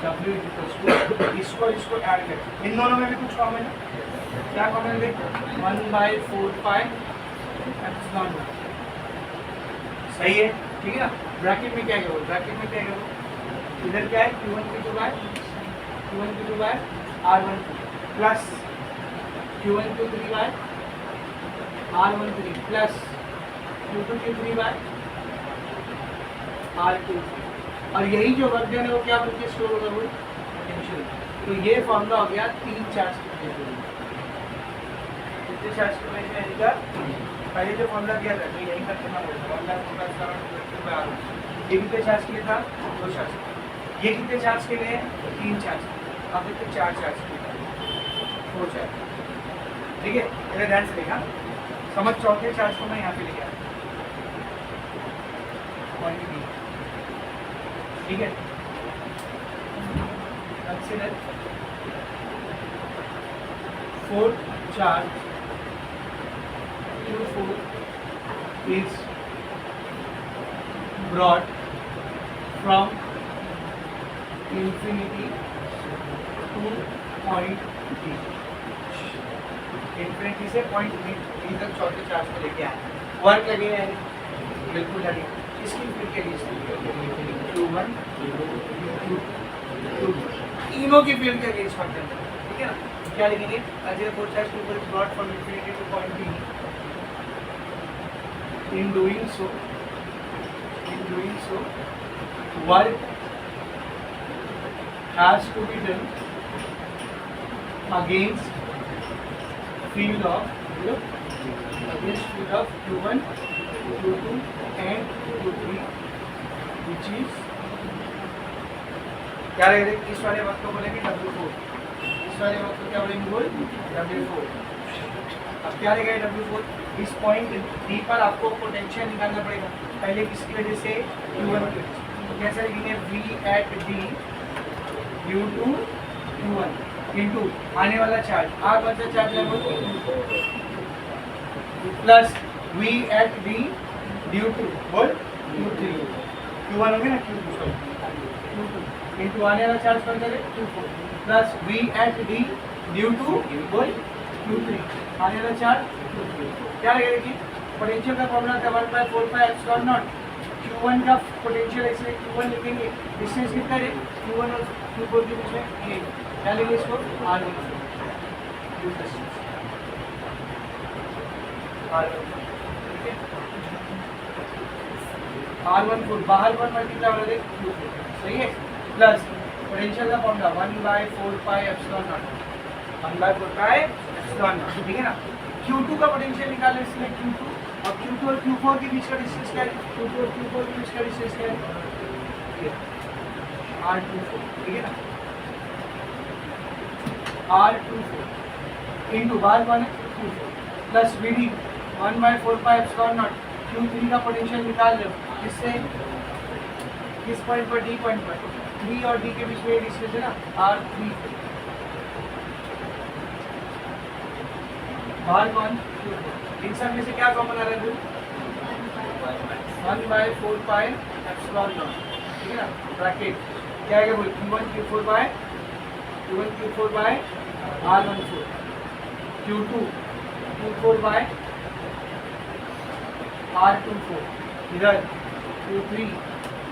W is equal to इसको ऐड कर, इन दोनों में भी कुछ कॉमन है, क्या कॉमन है? 1/4πε0 सही है, ठीक है ना। ब्रैकेट में क्या है? इधर क्या है? Q1 Q2 by R1 plus Q1 Q3 by R13 plus Q2 Q3 by R2। और यही जो वर्क डन है वो क्या बन के स्टोर होगा? वो पोटेंशियल। तो ये फॉर्मूला हो गया 3 चार्ज के लिए। कितने चार्ज के लिए आएगा? पहले जो फॉर्मूला दिया था तो यही करना पड़ेगा 1/4πε0 ये कितने चार्ज के लिए था? 2 चार्ज। ये कितने चार्ज के लिए? 3 चार्ज। अब देखते 4 चार्ज के लिए 4 चार्ज, ठीक है। मेरे ध्यान से देखा, समझ चौथे चार्ज को मैं यहाँ पे ले गया, ठीक है। Consider 4th charge Q4 is brought from infinity to point D। Infinity से पॉइंट D तक चौथे चार्ज को लेके आए। वर्क लगेगा बिल्कुल लगेगा। इसकी फील्ड के लिए Q1 Q2 तीनों की फील्ड के अगेंस्ट वर्क करना है, ठीक है ना। क्या लिखेंगे? Ajay 4 charge Q4 is brought from infinity to point D। In doing so work has to be done against field of Q1 Q2 and Q3 which is क्या रहेगा? इस वाले वक्त को बोलेंगे W4, इस वाले वक्त को क्या बोलेंगे? बोल W4। अब क्या रहेगा W4? इस पॉइंट D पर आपको पोटेंशियल निकालना पड़ेगा। पहले किसकी वजह से? Q1 की। तो कैसे लिखेंगे? V at D due to Q1 into आने वाला चार्ज, आग वाला charge level plus V at D due to बोल Q3, Q1 हो गया ना, Q2 इनटू आने वाला चार्ज कर देंगे Q4 plus V at D due to बोल Q3 आने वाला चार्ज Q3। क्या लगेगा कि पोटेंशियल का फॉर्मूला था 1/4 एप्सिलॉन नॉट। Q1 का पोटेंशियल इसलिए Q1 लिखेंगे, डिस्टेंस कितना है Q1 और Q4 के बीच में ये, क्या लेंगे इसको? R1 ठीक है। R14 बाहर 1 मल्टीप्लाई हो रहा है Q4, सही है, प्लस पोटेंशियल का formula 1/4 pi epsilon not, 1/4 pi epsilon not, ठीक है ना। Q2 का पोटेंशियल निकालना है, इसलिए Q2 और Q2 और Q4 के बीच का डिस्टेंस क्या है? Q2 और Q4 के बीच का डिस्टेंस क्या है? R24, ठीक है ना। R24 इनटू बाहर कौन है? Q4 plus VD 1/4 pi epsilon naught. Q3 का पोटेंशियल निकाल लो, इससे किस पॉइंट पर? D पॉइंट पर। 3 और D के बीच में डिस्टेंस है ना, R3। बाहर कौन? Q4। इन सब में से क्या कॉमन आ रहा है? 1/4 पाई एप्सिलॉन नॉट, ठीक है ना, ब्रैकेट क्या आएगा? बोल Q1 Q4 by R14, Q2 Q4 by R24, इधर Q3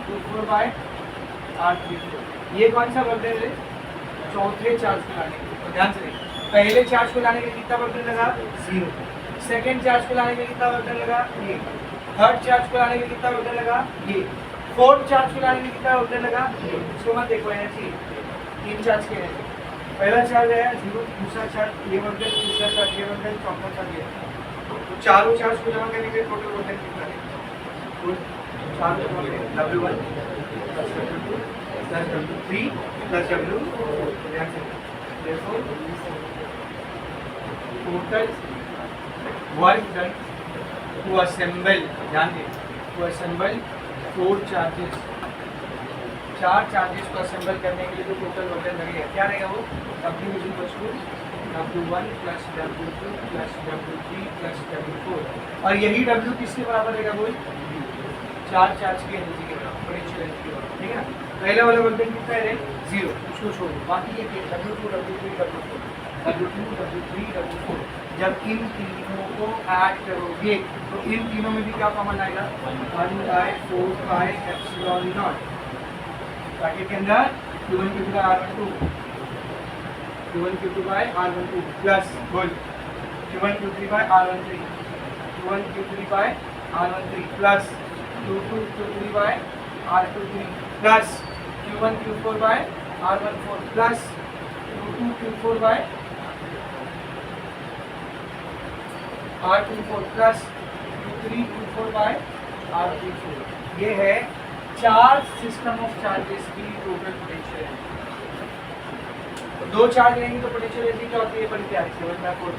Q4 बाय R34। ये कौन सा वर्क है? चौथे चार्ज को लाने के लिए। तो ध्यान से देखिए, पहले चार्ज को लाने के लिए कितना वर्क लगा? 0। सेकेंड चार्ज को लाने के लिए कितना वर्क लगा? ये। थर्ड चार्ज को लाने के लिए कितना वर्क लगा? ये। फोर्थ चार्ज को लाने के लिए कितना वर्क लगा? ये। इसको मत देखो एनर्जी, 3 चार्ज के एनर्जी। पहला चार्ज है 0, दूसरा चार्ज ये वर्क, तीसरा चार्ज ये वर्क, चौथा चार्ज ये। तो चारों चार्ज को जमा करने के लिए टोटल वर्क कितना है? चारों जमा करें W1 plus W2 plus W3 plus W4। ध्यान से देखो, total work done to assemble, ध्यान दें, टू असेंबल 4 चार्जेस, 4 चार्जेस को असेंबल करने के लिए जो टोटल वर्क डन लगेगा क्या रहेगा? वो W is equal to W1 plus W2 plus W3 plus W4। और यही W किसके बराबर रहेगा? बोल 4 चार्ज की एनर्जी के बराबर, पोटेंशियल एनर्जी के बराबर, ठीक है ना। पहला वाला वर्क डन कितना है? 0, उसको छोड़ो, बाकी ये W2 W3 W4 W2 W3 W4। जब इन तीनों को ऐड करोगे तो इन तीनों में भी क्या कॉमन आएगा? 1/4 पाई एप्सिलॉन नॉट। ब्रैकेट के अंदर Q1 Q2 bye R12, Q1 Q2 bye R12 plus बोल Q1 Q3 by R13, Q1 Q3 by R13 plus Q2 Q3 by R23 प्लस Q1 Q4 बाय R14 प्लस Q2 Q4 by R24 प्लस Q3 Q4 by R34। ये है 4 system of charges की total potential energy. तो 2 charge रहेंगे तो potential energy क्या होती है? बड़ी प्यारी 7/4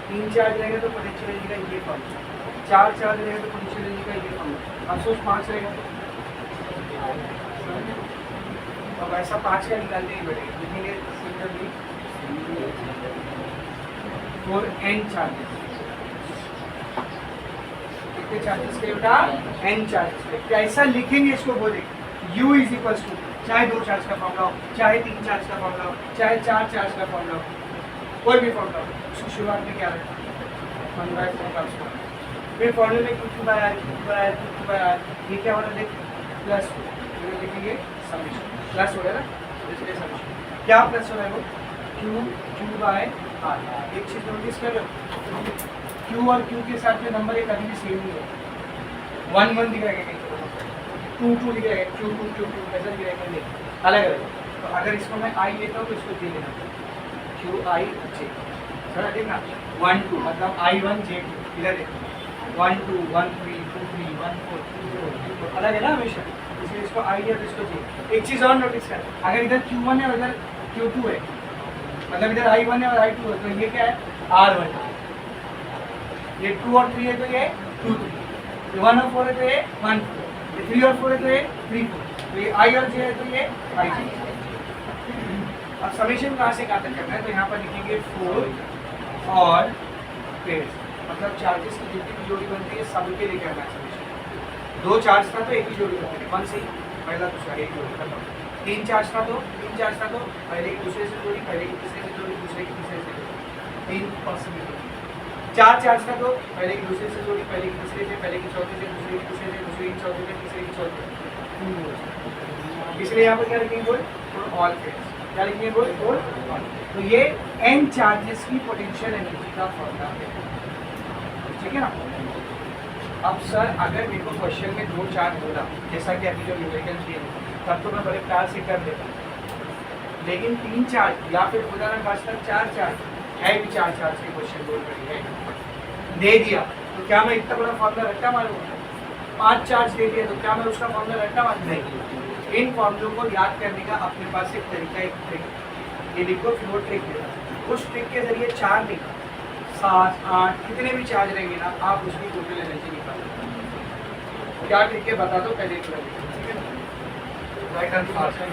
3 चार्ज रहेंगे तो पोटेंशियल एनर्जी का ये फॉर्मूला, 4 चार्ज रहेंगे तो पोटेंशियल एनर्जी का ये फॉर्मूला। अब सोच 5 रहेगा तो अब ऐसा 5 का निकालने ही पड़ेगा, लिखेंगे सिंपली 4 n चार्जेस। कितने चार्जेस के बेटा? n charges. कैसा लिखेंगे इसको? बोले U इज इक्वल टू, चाहे 2 चार्ज का फॉर्मूला हो, चाहे 3 चार्ज का फॉर्मूला हो, चाहे 4 चार्ज का फॉर्मूला हो, कोई भी फॉर्मूला हो, उसकी शुरुआत में क्या रहता है? 1/4 का स्क्वायर। फिर फॉर्मूले में Q2 by R, Q2 by R, Q2 by R, ये क्या हो रहा है? प्लस हो, लिखेंगे समेशन, प्लस हो गया ना, इसलिए समेशन। क्या प्लस हो रहा है? वो Q बाय R। एक चीज नोटिस कर लो, Q और Q के साथ में नंबर एक कभी भी सेम नहीं है। 1 1 दिख रहेगा, कहीं 2 2 दिख रहेगा, Q2 Q2 ऐसा दिख रहेगा, नहीं अलग अलग। तो अगर इसको मैं I लेता हूँ तो इसको J लेना, Q I J। थोड़ा देखना 1 2 मतलब I1 J2, इधर देखो 1 2 1 3 2 3 1 4 2 4 2 4 अलग है ना हमेशा, इसलिए इसको आइडिया तो इसको चाहिए। एक चीज़ और नोटिस कर, अगर इधर Q1 है और इधर Q2 है, मतलब इधर I1 है और I2 है, तो ये क्या है R1, ये 2 और 3 है तो ये 2 3, ये 1 और 4 है तो ये 1 4, ये 3 और 4 है तो ये 3 4, तो ये I और J है तो ये I J। अब समेशन कहाँ से कहाँ तक करना है, तो यहाँ पर लिखेंगे 4 और फिर मतलब चार्जेस की जितनी भी जोड़ी बनती है सबके लिए करना है समेशन। 2 चार्ज था तो एक ही जोड़ी बनती है, 1 से ही पहला दूसरा एक जोड़ी खत्म। 3 चार्ज था तो पहले की दूसरे से जोड़ी, पहले की तीसरे से जोड़ी, दूसरे की तीसरे से जोड़ी, 3 पॉसिबिलिटी। 4 चार्ज था तो पहले की दूसरे से जोड़ी, पहले की तीसरे से, पहले की चौथे से, दूसरे की तीसरे से, दूसरे की चौथे से, तीसरे की चौथे से। इसलिए यहाँ पर क्या लिखेंगे बोल, फॉर ऑल पेयर्स क्या लिखेंगे बोल, फॉर ऑल। तो ये n चार्जेस की पोटेंशियल एनर्जी का फॉर्मूला है, ठीक है ना। अब सर अगर मेरे को क्वेश्चन में 2 चार्ज बोला, जैसा कि अभी जो न्यूमेरिकल किए तब तो मैं बड़े प्यार से कर देता, लेकिन 3 चार्ज या फिर उदाहरण खासकर 4 चार्ज है भी, 4 चार्ज के क्वेश्चन बोल रही है दे दिया, तो क्या मैं इतना बड़ा फॉर्मूला रट्टा मारूंगा? 5 चार्ज दे दिया तो क्या मैं उसका फॉर्मूला रट्टा मारूंगा? नहीं। इन फॉर्मूलों को याद करने का अपने पास एक तरीका, एक ट्रिक, ये लिखो फ्लो ट्रिक देगा। उस ट्रिक के जरिए 4 नहीं 7 8 कितने भी चार्ज रहेंगे ना, आप उसकी टोटल एनर्जी निकालो। क्या ट्रिक है बता दो पहले, ठीक है ना। Right answer